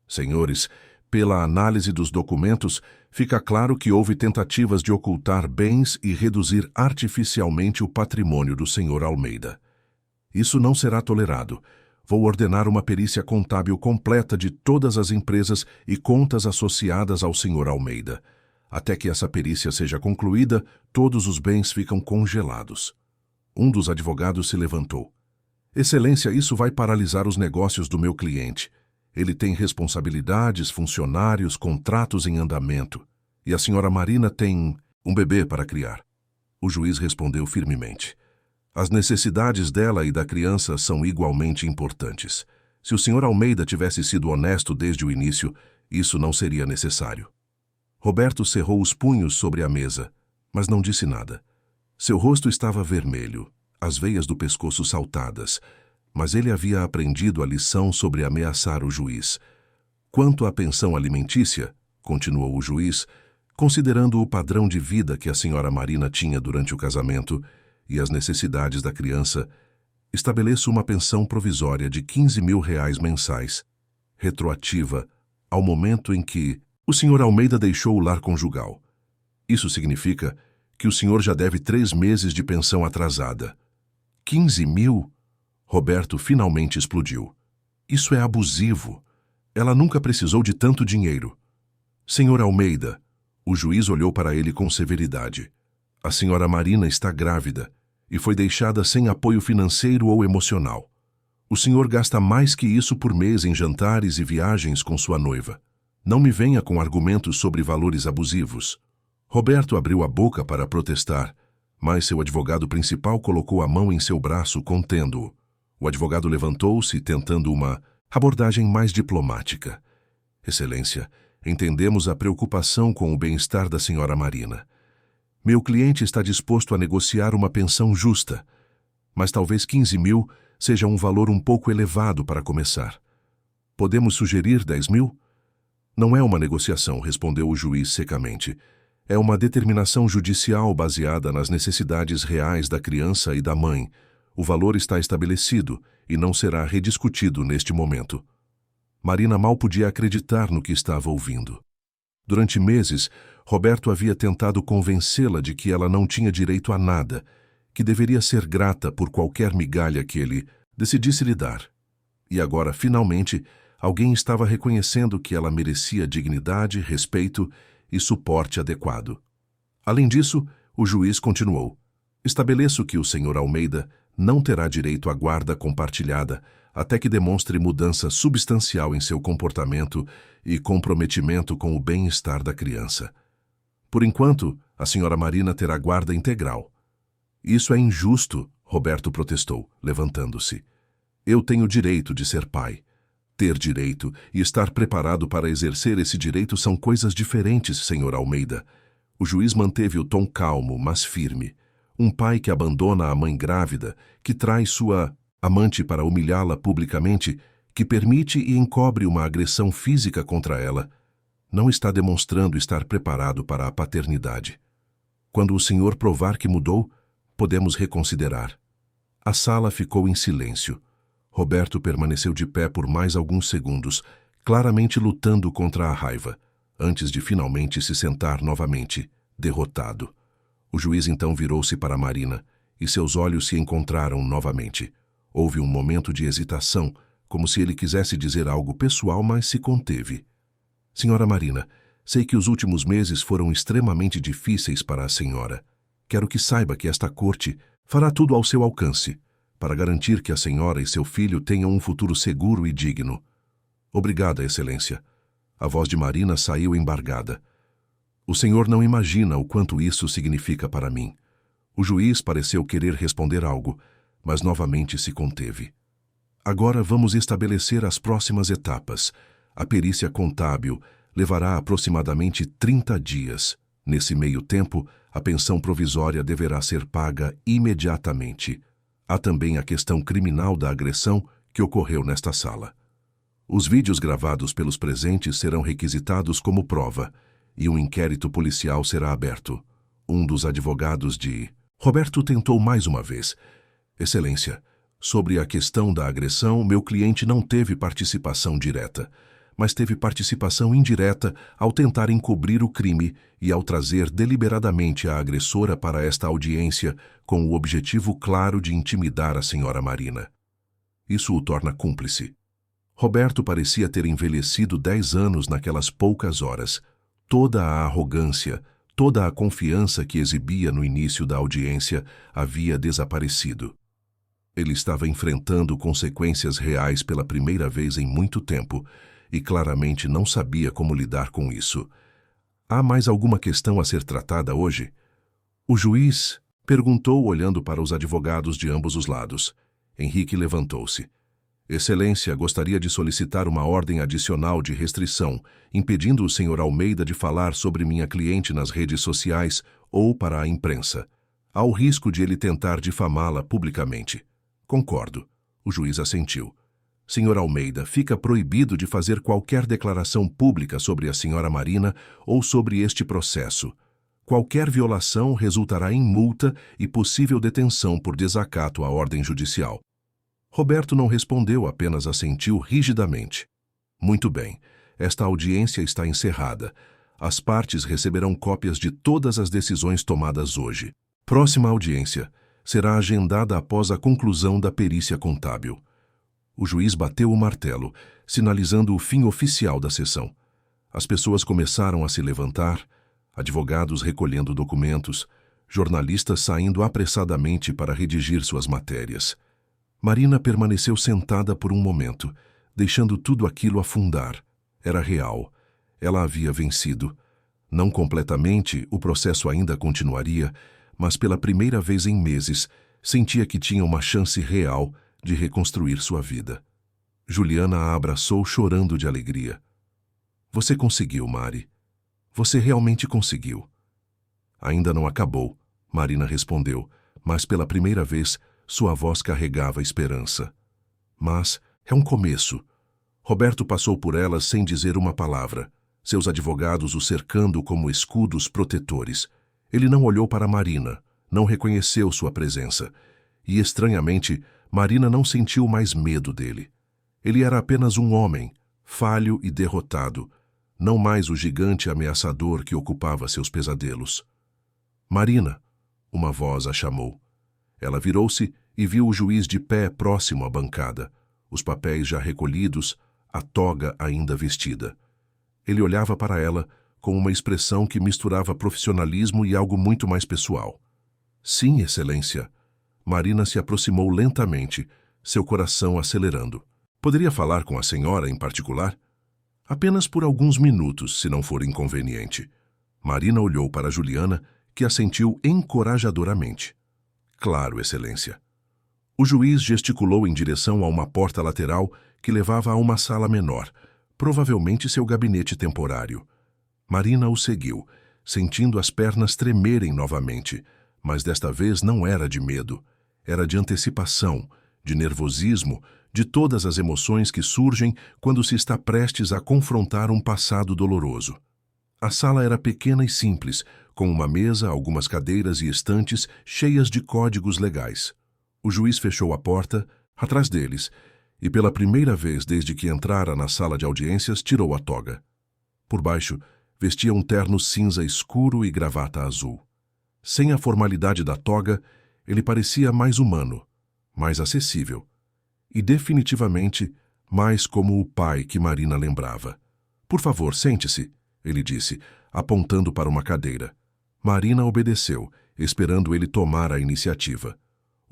[SPEAKER 1] Senhores, pela análise dos documentos, fica claro que houve tentativas de ocultar bens e reduzir artificialmente o patrimônio do senhor Almeida. Isso não será tolerado. Vou ordenar uma perícia contábil completa de todas as empresas e contas associadas ao senhor Almeida. Até que essa perícia seja concluída, todos os bens ficam congelados. Um dos advogados se levantou. Excelência, isso vai paralisar os negócios do meu cliente. Ele tem responsabilidades, funcionários, contratos em andamento. E a senhora Marina tem um bebê para criar. O juiz respondeu firmemente. As necessidades dela e da criança são igualmente importantes. Se o senhor Almeida tivesse sido honesto desde o início, isso não seria necessário. Roberto cerrou os punhos sobre a mesa, mas não disse nada. Seu rosto estava vermelho, as veias do pescoço saltadas, mas ele havia aprendido a lição sobre ameaçar o juiz. Quanto à pensão alimentícia, continuou o juiz, considerando o padrão de vida que a senhora Marina tinha durante o casamento e as necessidades da criança, estabeleço uma pensão provisória de R$ 15.000 mensais, retroativa ao momento em que o Sr. Almeida deixou o lar conjugal. Isso significa que o senhor já deve 3 meses de pensão atrasada. 15 mil? Roberto finalmente explodiu. Isso é abusivo. Ela nunca precisou de tanto dinheiro. Senhor Almeida, o juiz olhou para ele com severidade. A senhora Marina está grávida e foi deixada sem apoio financeiro ou emocional. O senhor gasta mais que isso por mês em jantares e viagens com sua noiva. Não me venha com argumentos sobre valores abusivos. Roberto abriu a boca para protestar, mas seu advogado principal colocou a mão em seu braço, contendo-o. O advogado levantou-se, tentando uma abordagem mais diplomática. Excelência, entendemos a preocupação com o bem-estar da senhora Marina. Meu cliente está disposto a negociar uma pensão justa, mas talvez 15 mil seja um valor um pouco elevado para começar. Podemos sugerir 10 mil? Não é uma negociação, respondeu o juiz secamente. É uma determinação judicial baseada nas necessidades reais da criança e da mãe. O valor está estabelecido e não será rediscutido neste momento. Marina mal podia acreditar no que estava ouvindo. Durante meses, Roberto havia tentado convencê-la de que ela não tinha direito a nada, que deveria ser grata por qualquer migalha que ele decidisse lhe dar. E agora, finalmente, alguém estava reconhecendo que ela merecia dignidade, respeito e suporte adequado. Além disso, o juiz continuou. Estabeleço que o Sr. Almeida não terá direito à guarda compartilhada até que demonstre mudança substancial em seu comportamento e comprometimento com o bem-estar da criança. Por enquanto, a senhora Marina terá guarda integral. Isso é injusto, Roberto protestou, levantando-se. Eu tenho direito de ser pai. Ter direito e estar preparado para exercer esse direito são coisas diferentes, Sr. Almeida. O juiz manteve o tom calmo, mas firme. Um pai que abandona a mãe grávida, que traz sua amante para humilhá-la publicamente, que permite e encobre uma agressão física contra ela, não está demonstrando estar preparado para a paternidade. Quando o senhor provar que mudou, podemos reconsiderar. A sala ficou em silêncio. Roberto permaneceu de pé por mais alguns segundos, claramente lutando contra a raiva, antes de finalmente se sentar novamente, derrotado. O juiz então virou-se para Marina, e seus olhos se encontraram novamente. Houve um momento de hesitação, como se ele quisesse dizer algo pessoal, mas se conteve. Senhora Marina, sei que os últimos meses foram extremamente difíceis para a senhora. Quero que saiba que esta corte fará tudo ao seu alcance, para garantir que a senhora e seu filho tenham um futuro seguro e digno. Obrigada, Excelência. A voz de Marina saiu embargada. O senhor não imagina o quanto isso significa para mim. O juiz pareceu querer responder algo, mas novamente se conteve. Agora vamos estabelecer as próximas etapas. A perícia contábil levará aproximadamente 30 dias. Nesse meio tempo, a pensão provisória deverá ser paga imediatamente. Há também a questão criminal da agressão que ocorreu nesta sala. Os vídeos gravados pelos presentes serão requisitados como prova e um inquérito policial será aberto. Um dos advogados de Roberto tentou mais uma vez. Excelência, sobre a questão da agressão, meu cliente não teve participação direta, mas teve participação indireta ao tentar encobrir o crime e ao trazer deliberadamente a agressora para esta audiência com o objetivo claro de intimidar a senhora Marina. Isso o torna cúmplice. Roberto parecia ter envelhecido 10 anos naquelas poucas horas. Toda a arrogância, toda a confiança que exibia no início da audiência havia desaparecido. Ele estava enfrentando consequências reais pela primeira vez em muito tempo e claramente não sabia como lidar com isso. Há mais alguma questão a ser tratada hoje? O juiz perguntou olhando para os advogados de ambos os lados. Henrique levantou-se. Excelência, gostaria de solicitar uma ordem adicional de restrição, impedindo o Sr. Almeida de falar sobre minha cliente nas redes sociais ou para a imprensa. Há o risco de ele tentar difamá-la publicamente. Concordo. O juiz assentiu. Sr. Almeida, fica proibido de fazer qualquer declaração pública sobre a Sra. Marina ou sobre este processo. Qualquer violação resultará em multa e possível detenção por desacato à ordem judicial. Roberto não respondeu, apenas assentiu rigidamente. Muito bem, esta audiência está encerrada. As partes receberão cópias de todas as decisões tomadas hoje. Próxima audiência será agendada após a conclusão da perícia contábil. O juiz bateu o martelo, sinalizando o fim oficial da sessão. As pessoas começaram a se levantar, advogados recolhendo documentos, jornalistas saindo apressadamente para redigir suas matérias. Marina permaneceu sentada por um momento, deixando tudo aquilo afundar. Era real. Ela havia vencido. Não completamente, o processo ainda continuaria, mas pela primeira vez em meses, sentia que tinha uma chance real de reconstruir sua vida. Juliana a abraçou chorando de alegria. Você conseguiu, Mari. Você realmente conseguiu. Ainda não acabou, Marina respondeu, mas pela primeira vez sua voz carregava esperança. Mas é um começo. Roberto passou por ela sem dizer uma palavra, seus advogados o cercando como escudos protetores. Ele não olhou para Marina, não reconheceu sua presença. E, estranhamente, Marina não sentiu mais medo dele. Ele era apenas um homem, falho e derrotado, não mais o gigante ameaçador que ocupava seus pesadelos. Marina, uma voz a chamou. Ela virou-se e viu o juiz de pé próximo à bancada, os papéis já recolhidos, a toga ainda vestida. Ele olhava para ela com uma expressão que misturava profissionalismo e algo muito mais pessoal. Sim, Excelência. Marina se aproximou lentamente, seu coração acelerando. Poderia falar com a senhora em particular? Apenas por alguns minutos, se não for inconveniente. Marina olhou para Juliana, que assentiu encorajadoramente. Claro, Excelência. O juiz gesticulou em direção a uma porta lateral que levava a uma sala menor, provavelmente seu gabinete temporário. Marina o seguiu, sentindo as pernas tremerem novamente, mas desta vez não era de medo, era de antecipação, de nervosismo, de todas as emoções que surgem quando se está prestes a confrontar um passado doloroso. A sala era pequena e simples, com uma mesa, algumas cadeiras e estantes cheias de códigos legais. O juiz fechou a porta, atrás deles, e pela primeira vez desde que entrara na sala de audiências, tirou a toga. Por baixo, vestia um terno cinza escuro e gravata azul. Sem a formalidade da toga, ele parecia mais humano, mais acessível. E definitivamente mais como o pai que Marina lembrava. Por favor, sente-se, ele disse, apontando para uma cadeira. Marina obedeceu, esperando ele tomar a iniciativa.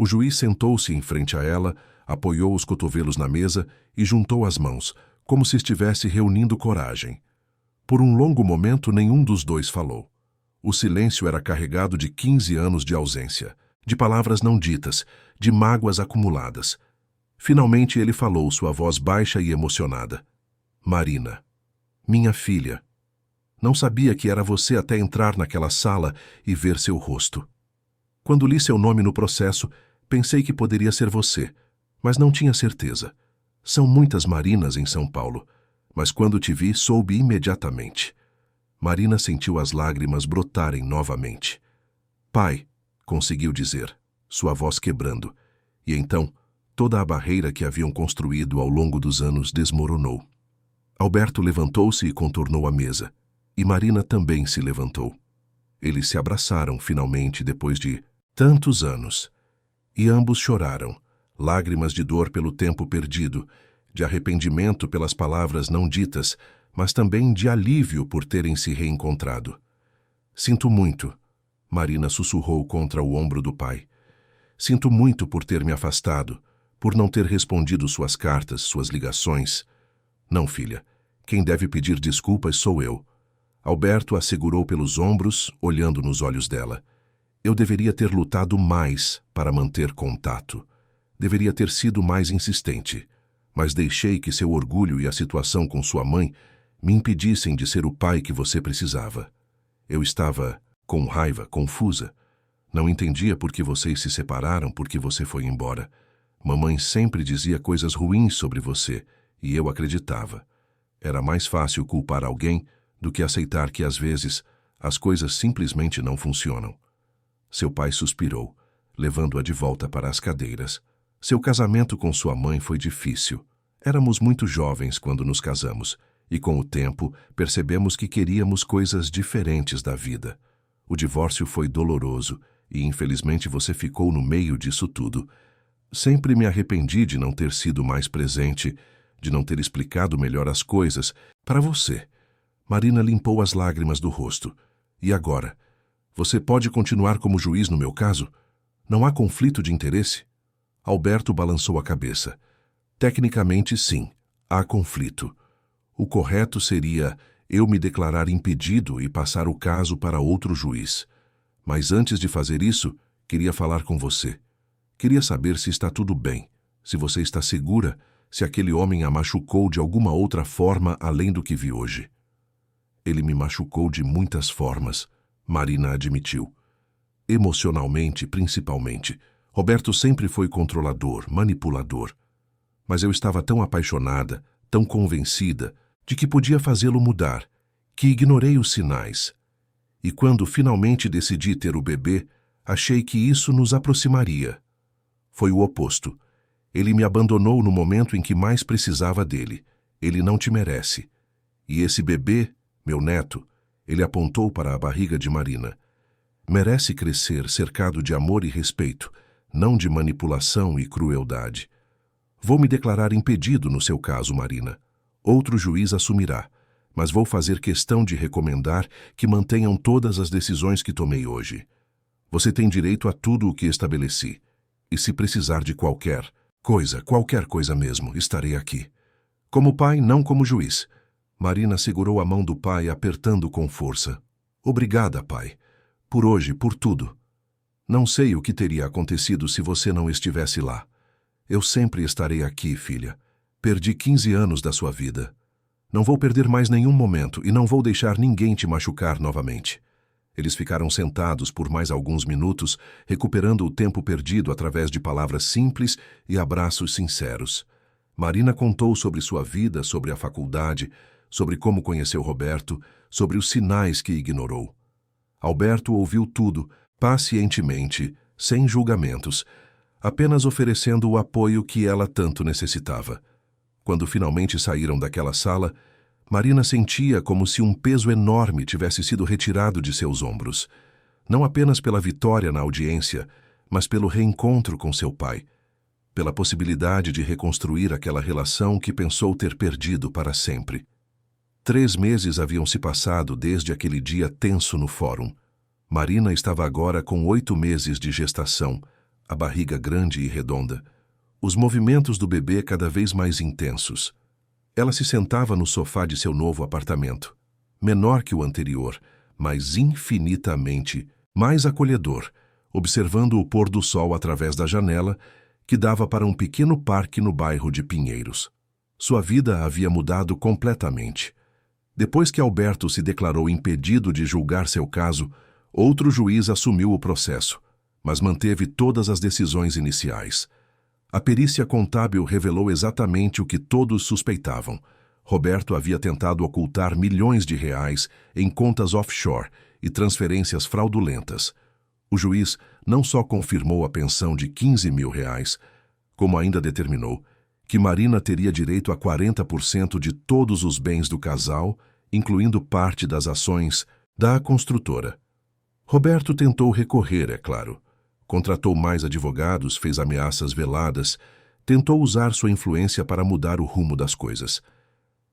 [SPEAKER 1] O juiz sentou-se em frente a ela, apoiou os cotovelos na mesa e juntou as mãos, como se estivesse reunindo coragem. Por um longo momento, nenhum dos dois falou. O silêncio era carregado de 15 anos de ausência, de palavras não ditas, de mágoas acumuladas. Finalmente ele falou, sua voz baixa e emocionada. Marina, minha filha. Não sabia que era você até entrar naquela sala e ver seu rosto. Quando li seu nome no processo, pensei que poderia ser você, mas não tinha certeza. São muitas Marinas em São Paulo, mas quando te vi, soube imediatamente. Marina sentiu as lágrimas brotarem novamente. Pai, conseguiu dizer, sua voz quebrando, e então toda a barreira que haviam construído ao longo dos anos desmoronou. Alberto levantou-se e contornou a mesa, e Marina também se levantou. Eles se abraçaram finalmente depois de tantos anos, e ambos choraram, lágrimas de dor pelo tempo perdido, de arrependimento pelas palavras não ditas, mas também de alívio por terem se reencontrado. Sinto muito, Marina sussurrou contra o ombro do pai. Sinto muito por ter me afastado, por não ter respondido suas cartas, suas ligações. Não, filha, quem deve pedir desculpas sou eu. Alberto a segurou pelos ombros, olhando nos olhos dela. Eu deveria ter lutado mais para manter contato. Deveria ter sido mais insistente. mas deixei que seu orgulho e a situação com sua mãe me impedissem de ser o pai que você precisava. Eu estava com raiva, confusa. Não entendia por que vocês se separaram, por que você foi embora. Mamãe sempre dizia coisas ruins sobre você, e eu acreditava. Era mais fácil culpar alguém do que aceitar que, às vezes, as coisas simplesmente não funcionam. Seu pai suspirou, levando-a de volta para as cadeiras. Seu casamento com sua mãe foi difícil. Éramos muito jovens quando nos casamos, e com o tempo percebemos que queríamos coisas diferentes da vida. O divórcio foi doloroso, e infelizmente você ficou no meio disso tudo. Sempre me arrependi de não ter sido mais presente, de não ter explicado melhor as coisas para você. Marina limpou as lágrimas do rosto. E agora? Você pode continuar como juiz no meu caso? Não há conflito de interesse? Alberto balançou a cabeça. Tecnicamente, sim, há conflito. O correto seria eu me declarar impedido e passar o caso para outro juiz. Mas antes de fazer isso, queria falar com você. Queria saber se está tudo bem, se você está segura, se aquele homem a machucou de alguma outra forma além do que vi hoje. Ele me machucou de muitas formas, Marina admitiu. Emocionalmente, principalmente. Roberto sempre foi controlador, manipulador. Mas eu estava tão apaixonada, tão convencida, de que podia fazê-lo mudar, que ignorei os sinais. E quando finalmente decidi ter o bebê, achei que isso nos aproximaria. Foi o oposto. Ele me abandonou no momento em que mais precisava dele. Ele não te merece. E esse bebê, meu neto, ele apontou para a barriga de Marina. Merece crescer cercado de amor e respeito, não de manipulação e crueldade. Vou me declarar impedido no seu caso, Marina. Outro juiz assumirá, mas vou fazer questão de recomendar que mantenham todas as decisões que tomei hoje. Você tem direito a tudo o que estabeleci. E se precisar de qualquer coisa mesmo, estarei aqui. Como pai, não como juiz. Marina segurou a mão do pai, apertando com força. Obrigada, pai. Por hoje, por tudo. Não sei o que teria acontecido se você não estivesse lá. Eu sempre estarei aqui, filha. Perdi 15 anos da sua vida. Não vou perder mais nenhum momento e não vou deixar ninguém te machucar novamente. Eles ficaram sentados por mais alguns minutos, recuperando o tempo perdido através de palavras simples e abraços sinceros. Marina contou sobre sua vida, sobre a faculdade, sobre como conheceu Roberto, sobre os sinais que ignorou. Alberto ouviu tudo, pacientemente, sem julgamentos, apenas oferecendo o apoio que ela tanto necessitava. Quando finalmente saíram daquela sala, Marina sentia como se um peso enorme tivesse sido retirado de seus ombros, não apenas pela vitória na audiência, mas pelo reencontro com seu pai, pela possibilidade de reconstruir aquela relação que pensou ter perdido para sempre. 3 meses haviam se passado desde aquele dia tenso no fórum. Marina estava agora com 8 meses de gestação, a barriga grande e redonda, os movimentos do bebê cada vez mais intensos. Ela se sentava no sofá de seu novo apartamento, menor que o anterior, mas infinitamente mais acolhedor, observando o pôr do sol através da janela, que dava para um pequeno parque no bairro de Pinheiros. Sua vida havia mudado completamente. Depois que Alberto se declarou impedido de julgar seu caso, outro juiz assumiu o processo, mas manteve todas as decisões iniciais. A perícia contábil revelou exatamente o que todos suspeitavam. Roberto havia tentado ocultar milhões de reais em contas offshore e transferências fraudulentas. O juiz não só confirmou a pensão de 15 mil reais, como ainda determinou que Marina teria direito a 40% de todos os bens do casal, incluindo parte das ações da construtora. Roberto tentou recorrer, é claro. Contratou mais advogados, fez ameaças veladas, tentou usar sua influência para mudar o rumo das coisas.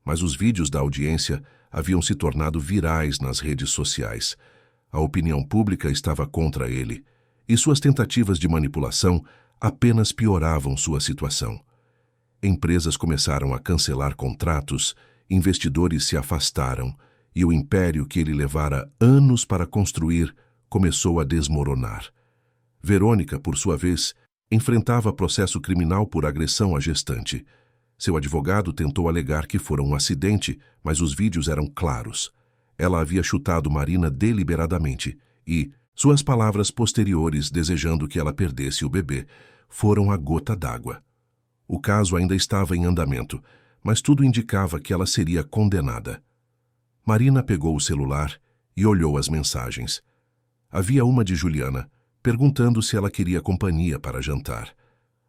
[SPEAKER 1] Mas os vídeos da audiência haviam se tornado virais nas redes sociais. A opinião pública estava contra ele, e suas tentativas de manipulação apenas pioravam sua situação. Empresas começaram a cancelar contratos, investidores se afastaram, e o império que ele levara anos para construir começou a desmoronar. Verônica, por sua vez, enfrentava processo criminal por agressão à gestante. Seu advogado tentou alegar que fora um acidente, mas os vídeos eram claros. Ela havia chutado Marina deliberadamente e suas palavras posteriores desejando que ela perdesse o bebê foram a gota d'água. O caso ainda estava em andamento, mas tudo indicava que ela seria condenada. Marina pegou o celular e olhou as mensagens. Havia uma de Juliana, perguntando se ela queria companhia para jantar.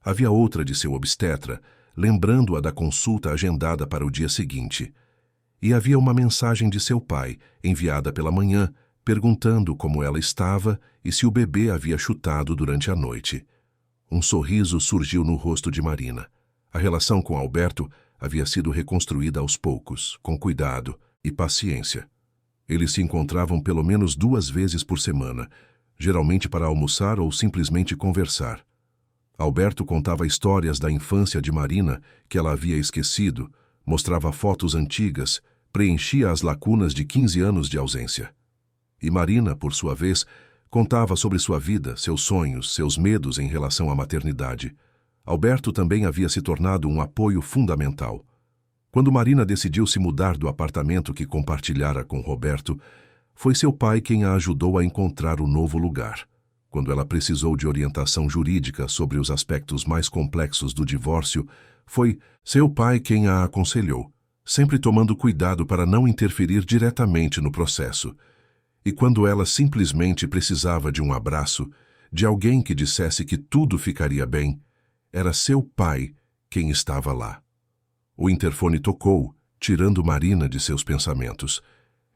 [SPEAKER 1] Havia outra de seu obstetra, lembrando-a da consulta agendada para o dia seguinte. E havia uma mensagem de seu pai, enviada pela manhã, perguntando como ela estava e se o bebê havia chutado durante a noite. Um sorriso surgiu no rosto de Marina. A relação com Alberto havia sido reconstruída aos poucos, com cuidado e paciência. Eles se encontravam pelo menos 2 vezes por semana, geralmente para almoçar ou simplesmente conversar. Alberto contava histórias da infância de Marina que ela havia esquecido, mostrava fotos antigas, preenchia as lacunas de 15 anos de ausência. E Marina, por sua vez, contava sobre sua vida, seus sonhos, seus medos em relação à maternidade. Alberto também havia se tornado um apoio fundamental. Quando Marina decidiu se mudar do apartamento que compartilhara com Roberto, foi seu pai quem a ajudou a encontrar o novo lugar. Quando ela precisou de orientação jurídica sobre os aspectos mais complexos do divórcio, foi seu pai quem a aconselhou, sempre tomando cuidado para não interferir diretamente no processo. E quando ela simplesmente precisava de um abraço, de alguém que dissesse que tudo ficaria bem, era seu pai quem estava lá. O interfone tocou, tirando Marina de seus pensamentos.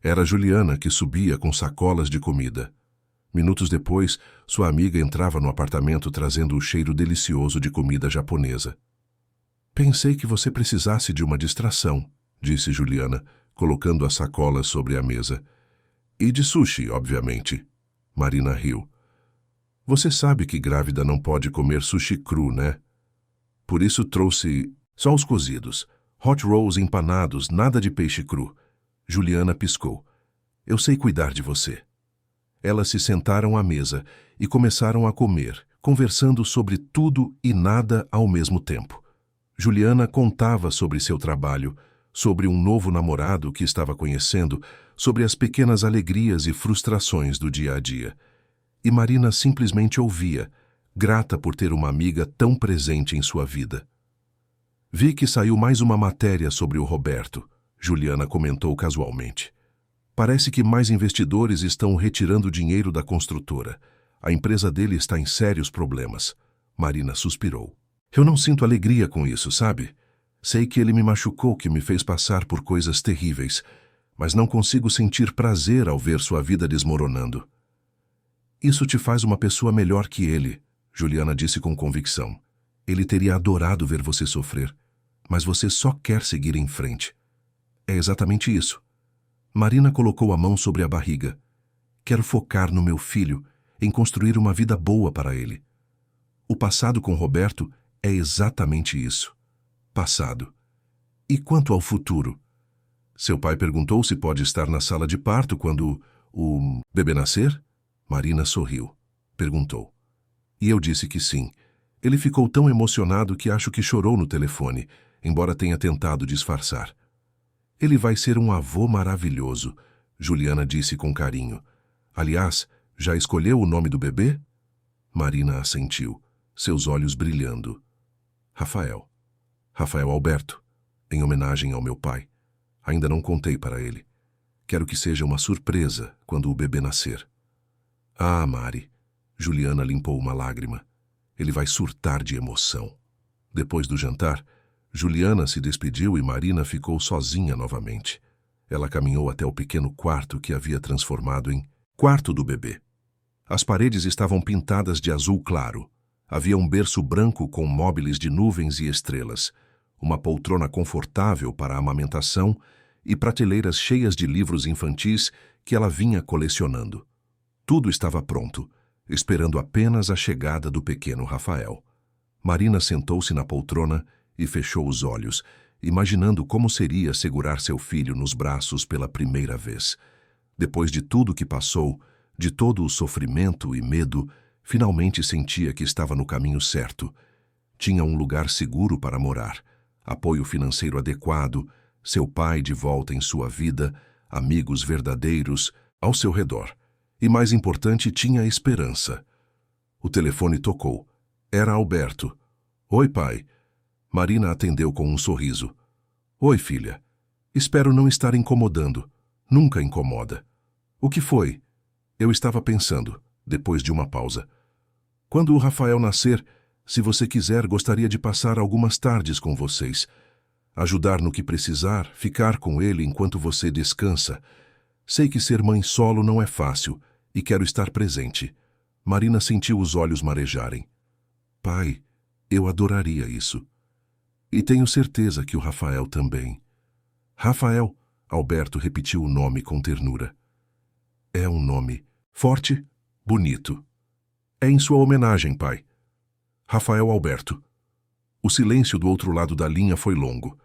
[SPEAKER 1] Era Juliana que subia com sacolas de comida. Minutos depois, sua amiga entrava no apartamento trazendo o cheiro delicioso de comida japonesa. Pensei que você precisasse de uma distração, disse Juliana, colocando as sacolas sobre a mesa. E de sushi, obviamente. Marina riu. Você sabe que grávida não pode comer sushi cru, né? Por isso trouxe só os cozidos. Hot rolls empanados, nada de peixe cru. Juliana piscou. Eu sei cuidar de você. Elas se sentaram à mesa e começaram a comer, conversando sobre tudo e nada ao mesmo tempo. Juliana contava sobre seu trabalho, sobre um novo namorado que estava conhecendo, sobre as pequenas alegrias e frustrações do dia a dia. E Marina simplesmente ouvia, grata por ter uma amiga tão presente em sua vida. Vi que saiu mais uma matéria sobre o Roberto, Juliana comentou casualmente. Parece que mais investidores estão retirando dinheiro da construtora. A empresa dele está em sérios problemas. Marina suspirou. Eu não sinto alegria com isso, sabe? Sei que ele me machucou, que me fez passar por coisas terríveis, mas não consigo sentir prazer ao ver sua vida desmoronando. Isso te faz uma pessoa melhor que ele, Juliana disse com convicção. Ele teria adorado ver você sofrer, mas você só quer seguir em frente. É exatamente isso. Marina colocou a mão sobre a barriga. Quero focar no meu filho, em construir uma vida boa para ele. O passado com Roberto é exatamente isso. Passado. E quanto ao futuro? Seu pai perguntou se pode estar na sala de parto quando o bebê nascer? Marina sorriu. Perguntou. E eu disse que sim. Ele ficou tão emocionado que acho que chorou no telefone, embora tenha tentado disfarçar. Ele vai ser um avô maravilhoso, Juliana disse com carinho. Aliás, já escolheu o nome do bebê? Marina assentiu, seus olhos brilhando. Rafael. Rafael Alberto, em homenagem ao meu pai. Ainda não contei para ele. Quero que seja uma surpresa quando o bebê nascer. Ah, Mari. Juliana limpou uma lágrima. Ele vai surtar de emoção. Depois do jantar, Juliana se despediu e Marina ficou sozinha novamente. Ela caminhou até o pequeno quarto que havia transformado em quarto do bebê. As paredes estavam pintadas de azul claro. Havia um berço branco com móveis de nuvens e estrelas, uma poltrona confortável para a amamentação e prateleiras cheias de livros infantis que ela vinha colecionando. Tudo estava pronto, esperando apenas a chegada do pequeno Rafael. Marina sentou-se na poltrona e fechou os olhos, imaginando como seria segurar seu filho nos braços pela primeira vez. Depois de tudo que passou, de todo o sofrimento e medo, finalmente sentia que estava no caminho certo. Tinha um lugar seguro para morar, apoio financeiro adequado, seu pai de volta em sua vida, amigos verdadeiros ao seu redor. E mais importante, tinha esperança. O telefone tocou. Era Alberto. Oi, pai. Marina atendeu com um sorriso. Oi, filha. Espero não estar incomodando. Nunca incomoda. O que foi? Eu estava pensando, depois de uma pausa. Quando o Rafael nascer, se você quiser, gostaria de passar algumas tardes com vocês. Ajudar no que precisar, ficar com ele enquanto você descansa. Sei que ser mãe solo não é fácil e quero estar presente. Marina sentiu os olhos marejarem. Pai, eu adoraria isso. E tenho certeza que o Rafael também. Rafael, Alberto repetiu o nome com ternura. É um nome forte, bonito. É em sua homenagem, pai. Rafael Alberto. O silêncio do outro lado da linha foi longo.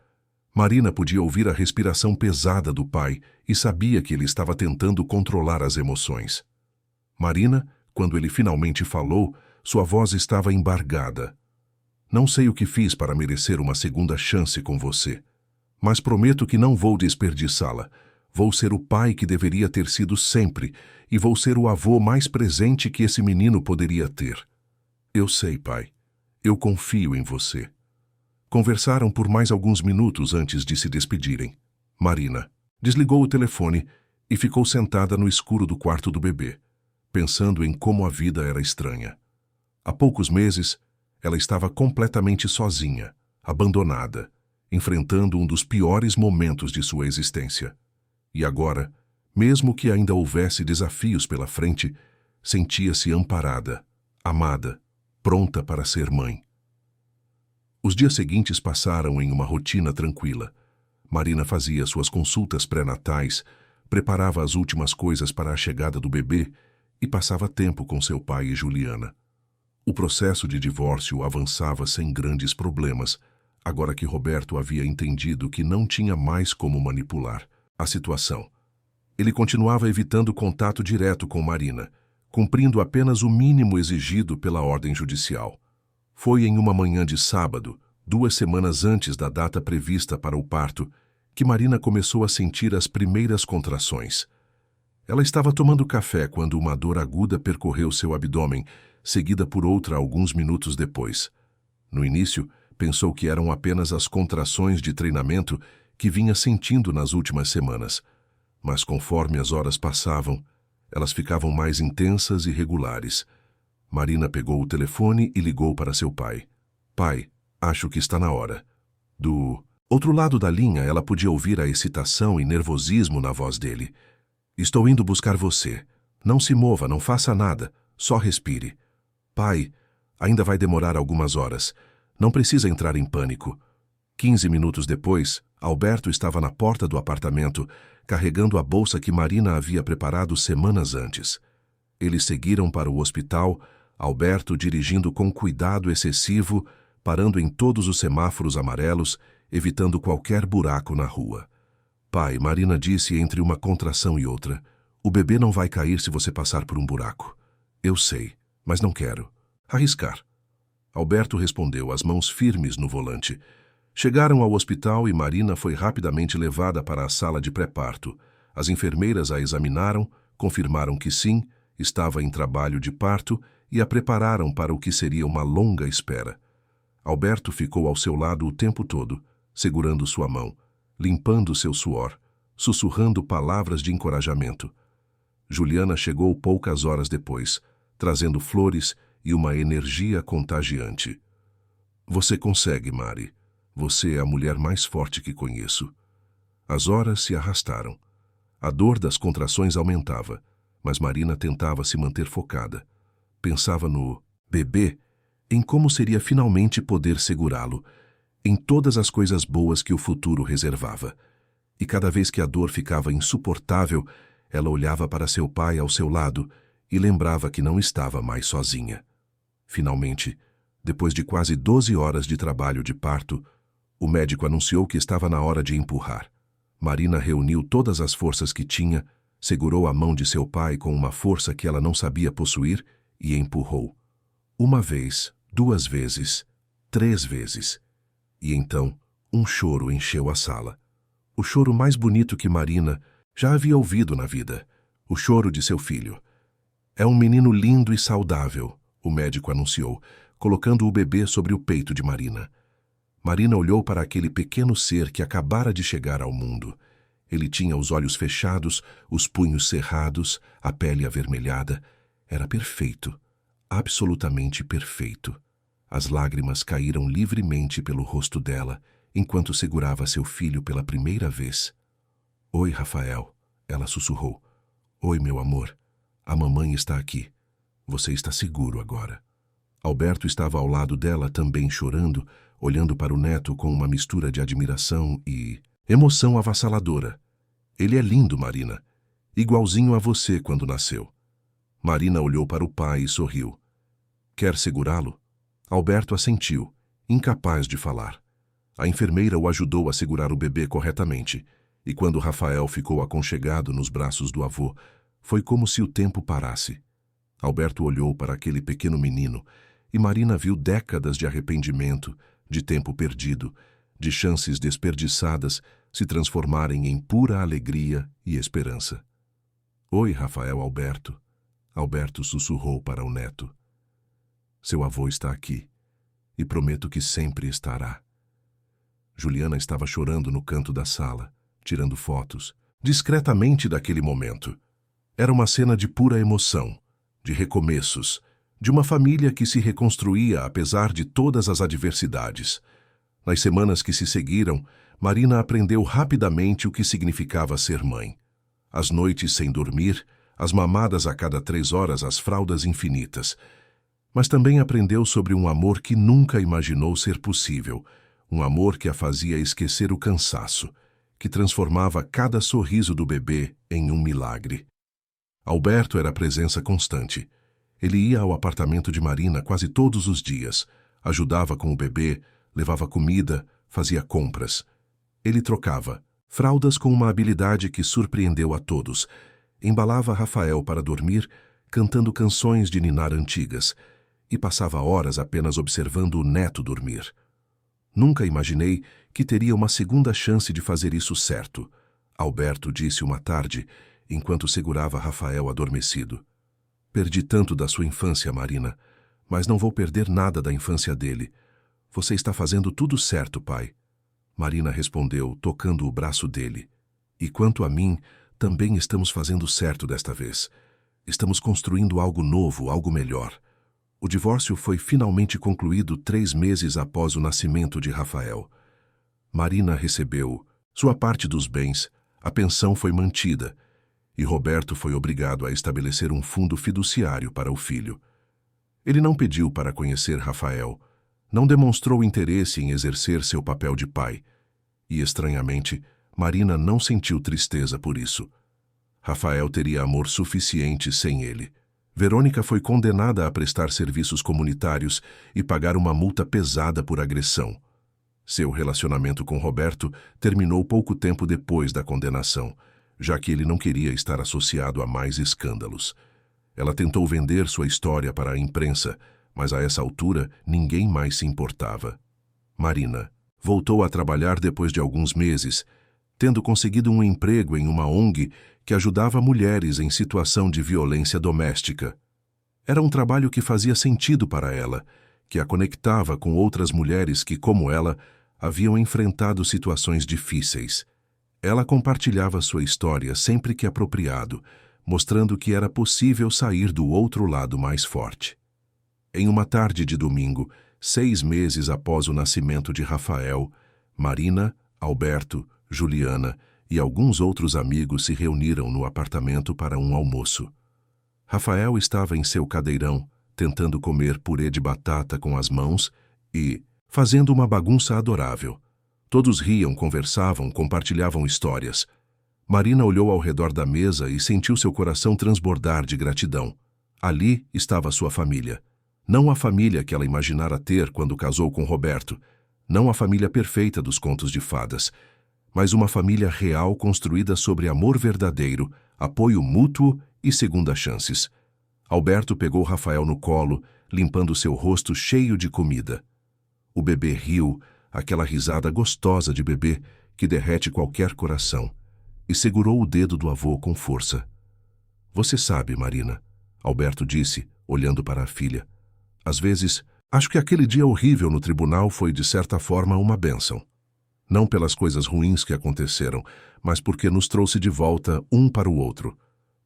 [SPEAKER 1] Marina podia ouvir a respiração pesada do pai e sabia que ele estava tentando controlar as emoções. Marina, quando ele finalmente falou, sua voz estava embargada. Não sei o que fiz para merecer uma segunda chance com você, mas prometo que não vou desperdiçá-la. Vou ser o pai que deveria ter sido sempre e vou ser o avô mais presente que esse menino poderia ter. Eu sei, pai. Eu confio em você. Conversaram por mais alguns minutos antes de se despedirem. Marina desligou o telefone e ficou sentada no escuro do quarto do bebê, pensando em como a vida era estranha. Há poucos meses, ela estava completamente sozinha, abandonada, enfrentando um dos piores momentos de sua existência. E agora, mesmo que ainda houvesse desafios pela frente, sentia-se amparada, amada, pronta para ser mãe. Os dias seguintes passaram em uma rotina tranquila. Marina fazia suas consultas pré-natais, preparava as últimas coisas para a chegada do bebê e passava tempo com seu pai e Juliana. O processo de divórcio avançava sem grandes problemas, agora que Roberto havia entendido que não tinha mais como manipular a situação. Ele continuava evitando contato direto com Marina, cumprindo apenas o mínimo exigido pela ordem judicial. Foi em uma manhã de sábado, 2 semanas antes da data prevista para o parto, que Marina começou a sentir as primeiras contrações. Ela estava tomando café quando uma dor aguda percorreu seu abdômen, seguida por outra alguns minutos depois. No início, pensou que eram apenas as contrações de treinamento que vinha sentindo nas últimas semanas. Mas conforme as horas passavam, elas ficavam mais intensas e regulares. Marina pegou o telefone e ligou para seu pai. Pai, acho que está na hora. Do outro lado da linha, ela podia ouvir a excitação e nervosismo na voz dele. Estou indo buscar você. Não se mova, não faça nada. Só respire. Pai, ainda vai demorar algumas horas. Não precisa entrar em pânico. 15 minutos depois, Alberto estava na porta do apartamento, carregando a bolsa que Marina havia preparado semanas antes. Eles seguiram para o hospital, Alberto dirigindo com cuidado excessivo, parando em todos os semáforos amarelos, evitando qualquer buraco na rua. Pai, Marina disse entre uma contração e outra, o bebê não vai cair se você passar por um buraco. Eu sei, mas não quero. Arriscar. Alberto respondeu, as mãos firmes no volante. Chegaram ao hospital e Marina foi rapidamente levada para a sala de pré-parto. As enfermeiras a examinaram, confirmaram que sim, estava em trabalho de parto e a prepararam para o que seria uma longa espera. Alberto ficou ao seu lado o tempo todo, segurando sua mão, limpando seu suor, sussurrando palavras de encorajamento. Juliana chegou poucas horas depois, trazendo flores e uma energia contagiante. Você consegue, Mari. Você é a mulher mais forte que conheço. As horas se arrastaram. A dor das contrações aumentava, mas Marina tentava se manter focada. Pensava no bebê, em como seria finalmente poder segurá-lo, em todas as coisas boas que o futuro reservava. E cada vez que a dor ficava insuportável, ela olhava para seu pai ao seu lado e lembrava que não estava mais sozinha. Finalmente, depois de quase 12 horas de trabalho de parto, o médico anunciou que estava na hora de empurrar. Marina reuniu todas as forças que tinha, segurou a mão de seu pai com uma força que ela não sabia possuir e empurrou. 1 vez, 2 vezes, 3 vezes. E então, Um choro encheu a sala. O choro mais bonito que Marina já havia ouvido na vida. O choro de seu filho. É um menino lindo e saudável, o médico anunciou, colocando o bebê sobre o peito de Marina. Marina olhou para aquele pequeno ser que acabara de chegar ao mundo. Ele tinha os olhos fechados, os punhos cerrados, a pele avermelhada. Era perfeito, absolutamente perfeito. As lágrimas caíram livremente pelo rosto dela, enquanto segurava seu filho pela primeira vez. "Oi, Rafael", ela sussurrou. "Oi, meu amor. A mamãe está aqui. Você está seguro agora." Alberto estava ao lado dela também chorando, olhando para o neto com uma mistura de admiração e emoção avassaladora. "Ele é lindo, Marina. Igualzinho a você quando nasceu." Marina olhou para o pai e sorriu. "Quer segurá-lo?" Alberto assentiu, incapaz de falar. A enfermeira o ajudou a segurar o bebê corretamente, e quando Rafael ficou aconchegado nos braços do avô, foi como se o tempo parasse. Alberto olhou para aquele pequeno menino e Marina viu décadas de arrependimento, de tempo perdido, de chances desperdiçadas se transformarem em pura alegria e esperança. "Oi, Rafael Alberto." Alberto sussurrou para o neto. "Seu avô está aqui, e prometo que sempre estará." Juliana estava chorando no canto da sala, tirando fotos, discretamente daquele momento. Era uma cena de pura emoção, de recomeços, de uma família que se reconstruía apesar de todas as adversidades. Nas semanas que se seguiram, Marina aprendeu rapidamente o que significava ser mãe. As noites sem dormir, as mamadas a cada 3 horas, as fraldas infinitas. Mas também aprendeu sobre um amor que nunca imaginou ser possível, um amor que a fazia esquecer o cansaço, que transformava cada sorriso do bebê em um milagre. Alberto era presença constante. Ele ia ao apartamento de Marina quase todos os dias, ajudava com o bebê, levava comida, fazia compras. Ele trocava fraldas com uma habilidade que surpreendeu a todos. Embalava Rafael para dormir, cantando canções de ninar antigas, e passava horas apenas observando o neto dormir. "Nunca imaginei que teria uma segunda chance de fazer isso certo", Alberto disse uma tarde, enquanto segurava Rafael adormecido. "Perdi tanto da sua infância, Marina, mas não vou perder nada da infância dele. Você está fazendo tudo certo, pai." Marina respondeu, tocando o braço dele. "E quanto a mim, também estamos fazendo certo desta vez. Estamos construindo algo novo, algo melhor." O divórcio foi finalmente concluído 3 meses após o nascimento de Rafael. Marina recebeu sua parte dos bens, a pensão foi mantida, e Roberto foi obrigado a estabelecer um fundo fiduciário para o filho. Ele não pediu para conhecer Rafael, não demonstrou interesse em exercer seu papel de pai, e, estranhamente, Marina não sentiu tristeza por isso. Rafael teria amor suficiente sem ele. Verônica foi condenada a prestar serviços comunitários e pagar uma multa pesada por agressão. Seu relacionamento com Roberto terminou pouco tempo depois da condenação, já que ele não queria estar associado a mais escândalos. Ela tentou vender sua história para a imprensa, mas a essa altura ninguém mais se importava. Marina voltou a trabalhar depois de alguns meses, tendo conseguido um emprego em uma ONG que ajudava mulheres em situação de violência doméstica. Era um trabalho que fazia sentido para ela, que a conectava com outras mulheres que, como ela, haviam enfrentado situações difíceis. Ela compartilhava sua história sempre que apropriado, mostrando que era possível sair do outro lado mais forte. Em uma tarde de domingo, 6 meses após o nascimento de Rafael, Marina, Alberto, Juliana e alguns outros amigos se reuniram no apartamento para um almoço. Rafael estava em seu cadeirão, tentando comer purê de batata com as mãos e fazendo uma bagunça adorável. Todos riam, conversavam, compartilhavam histórias. Marina olhou ao redor da mesa e sentiu seu coração transbordar de gratidão. Ali estava sua família. Não a família que ela imaginara ter quando casou com Roberto, não a família perfeita dos contos de fadas, mas uma família real construída sobre amor verdadeiro, apoio mútuo e segundas chances. Alberto pegou Rafael no colo, limpando seu rosto cheio de comida. O bebê riu, aquela risada gostosa de bebê que derrete qualquer coração, e segurou o dedo do avô com força. Você sabe, Marina, Alberto disse, olhando para a filha. Às vezes, acho que aquele dia horrível no tribunal foi, de certa forma, uma bênção. Não pelas coisas ruins que aconteceram, mas porque nos trouxe de volta um para o outro.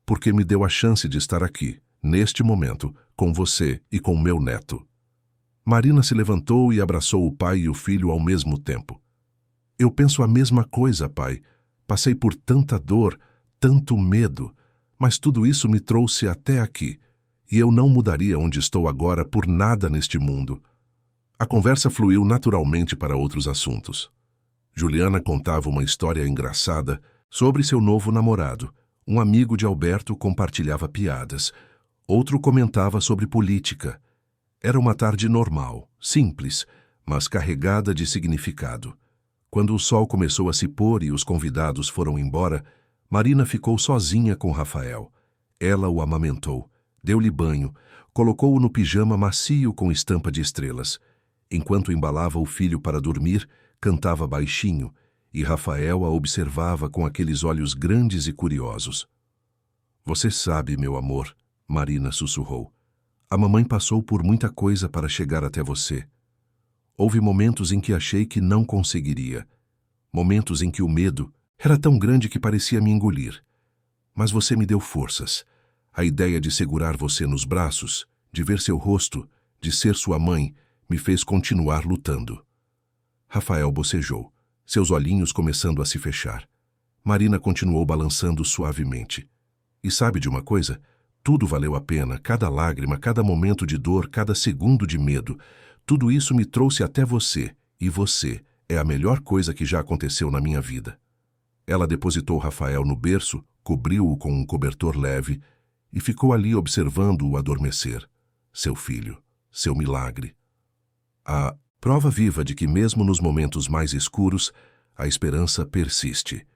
[SPEAKER 1] Porque me deu a chance de estar aqui, neste momento, com você e com meu neto. Marina se levantou e abraçou o pai e o filho ao mesmo tempo. Eu penso a mesma coisa, pai. Passei por tanta dor, tanto medo, mas tudo isso me trouxe até aqui, e eu não mudaria onde estou agora por nada neste mundo. A conversa fluiu naturalmente para outros assuntos. Juliana contava uma história engraçada sobre seu novo namorado. Um amigo de Alberto compartilhava piadas. Outro comentava sobre política. Era uma tarde normal, simples, mas carregada de significado. Quando o sol começou a se pôr e os convidados foram embora, Marina ficou sozinha com Rafael. Ela o amamentou, deu-lhe banho, colocou-o no pijama macio com estampa de estrelas. Enquanto embalava o filho para dormir, cantava baixinho, e Rafael a observava com aqueles olhos grandes e curiosos. Você sabe, meu amor, Marina sussurrou. A mamãe passou por muita coisa para chegar até você. Houve momentos em que achei que não conseguiria. Momentos em que o medo era tão grande que parecia me engolir. Mas você me deu forças. A ideia de segurar você nos braços, de ver seu rosto, de ser sua mãe, me fez continuar lutando. Rafael bocejou, seus olhinhos começando a se fechar. Marina continuou balançando suavemente. E sabe de uma coisa? Tudo valeu a pena, cada lágrima, cada momento de dor, cada segundo de medo. Tudo isso me trouxe até você, e você é a melhor coisa que já aconteceu na minha vida. Ela depositou Rafael no berço, cobriu-o com um cobertor leve e ficou ali observando-o adormecer. Seu filho, seu milagre. A prova viva de que mesmo nos momentos mais escuros, a esperança persiste.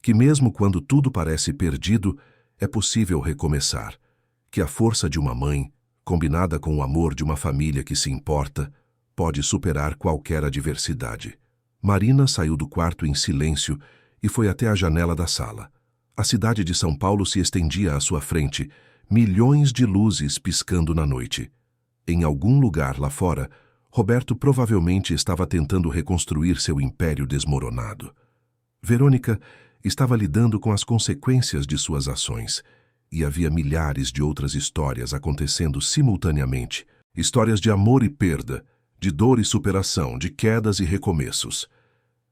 [SPEAKER 1] Que mesmo quando tudo parece perdido, é possível recomeçar. Que a força de uma mãe, combinada com o amor de uma família que se importa, pode superar qualquer adversidade. Marina saiu do quarto em silêncio e foi até a janela da sala. A cidade de São Paulo se estendia à sua frente, milhões de luzes piscando na noite. Em algum lugar lá fora, Roberto provavelmente estava tentando reconstruir seu império desmoronado. Verônica estava lidando com as consequências de suas ações, e havia milhares de outras histórias acontecendo simultaneamente. Histórias de amor e perda, de dor e superação, de quedas e recomeços.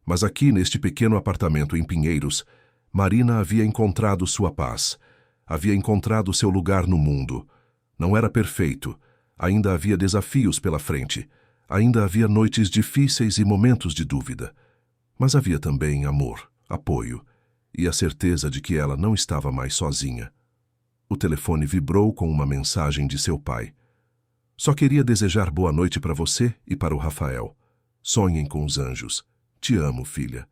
[SPEAKER 1] Mas aqui, neste pequeno apartamento em Pinheiros, Marina havia encontrado sua paz. Havia encontrado seu lugar no mundo. Não era perfeito. Ainda havia desafios pela frente. Ainda havia noites difíceis e momentos de dúvida. Mas havia também amor, apoio e a certeza de que ela não estava mais sozinha. O telefone vibrou com uma mensagem de seu pai. Só queria desejar boa noite para você e para o Rafael. Sonhem com os anjos. Te amo, filha.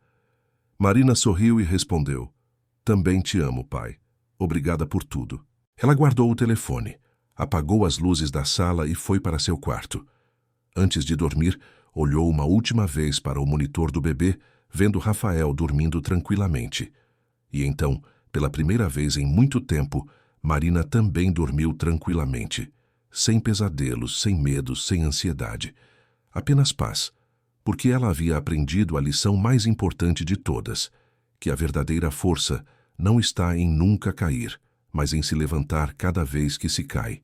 [SPEAKER 1] Marina sorriu e respondeu. Também te amo, pai. Obrigada por tudo. Ela guardou o telefone, apagou as luzes da sala e foi para seu quarto. Antes de dormir, olhou uma última vez para o monitor do bebê, vendo Rafael dormindo tranquilamente. E então, pela primeira vez em muito tempo, Marina também dormiu tranquilamente, sem pesadelos, sem medos, sem ansiedade. Apenas paz, porque ela havia aprendido a lição mais importante de todas, que a verdadeira força não está em nunca cair, mas em se levantar cada vez que se cai.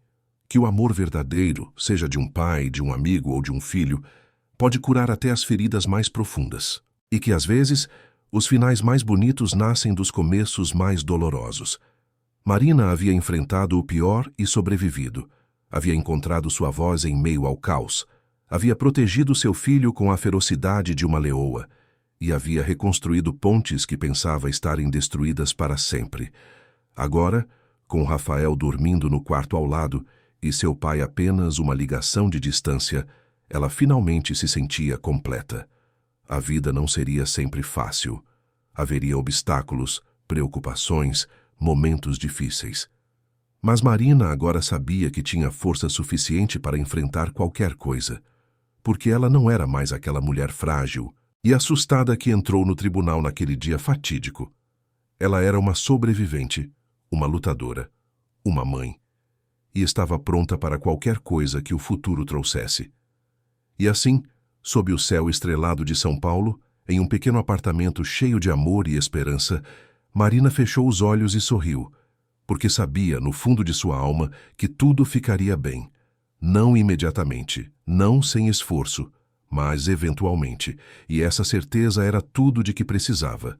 [SPEAKER 1] Que o amor verdadeiro, seja de um pai, de um amigo ou de um filho, pode curar até as feridas mais profundas. E que, às vezes, os finais mais bonitos nascem dos começos mais dolorosos. Marina havia enfrentado o pior e sobrevivido. Havia encontrado sua voz em meio ao caos. Havia protegido seu filho com a ferocidade de uma leoa. E havia reconstruído pontes que pensava estarem destruídas para sempre. Agora, com Rafael dormindo no quarto ao lado e seu pai apenas uma ligação de distância, ela finalmente se sentia completa. A vida não seria sempre fácil. Haveria obstáculos, preocupações, momentos difíceis. Mas Marina agora sabia que tinha força suficiente para enfrentar qualquer coisa. porque ela não era mais aquela mulher frágil e assustada que entrou no tribunal naquele dia fatídico. Ela era uma sobrevivente, uma lutadora, uma mãe, e estava pronta para qualquer coisa que o futuro trouxesse. E assim, sob o céu estrelado de São Paulo, em um pequeno apartamento cheio de amor e esperança, Marina fechou os olhos e sorriu, porque sabia, no fundo de sua alma, que tudo ficaria bem. Não imediatamente, não sem esforço, mas eventualmente, e essa certeza era tudo de que precisava.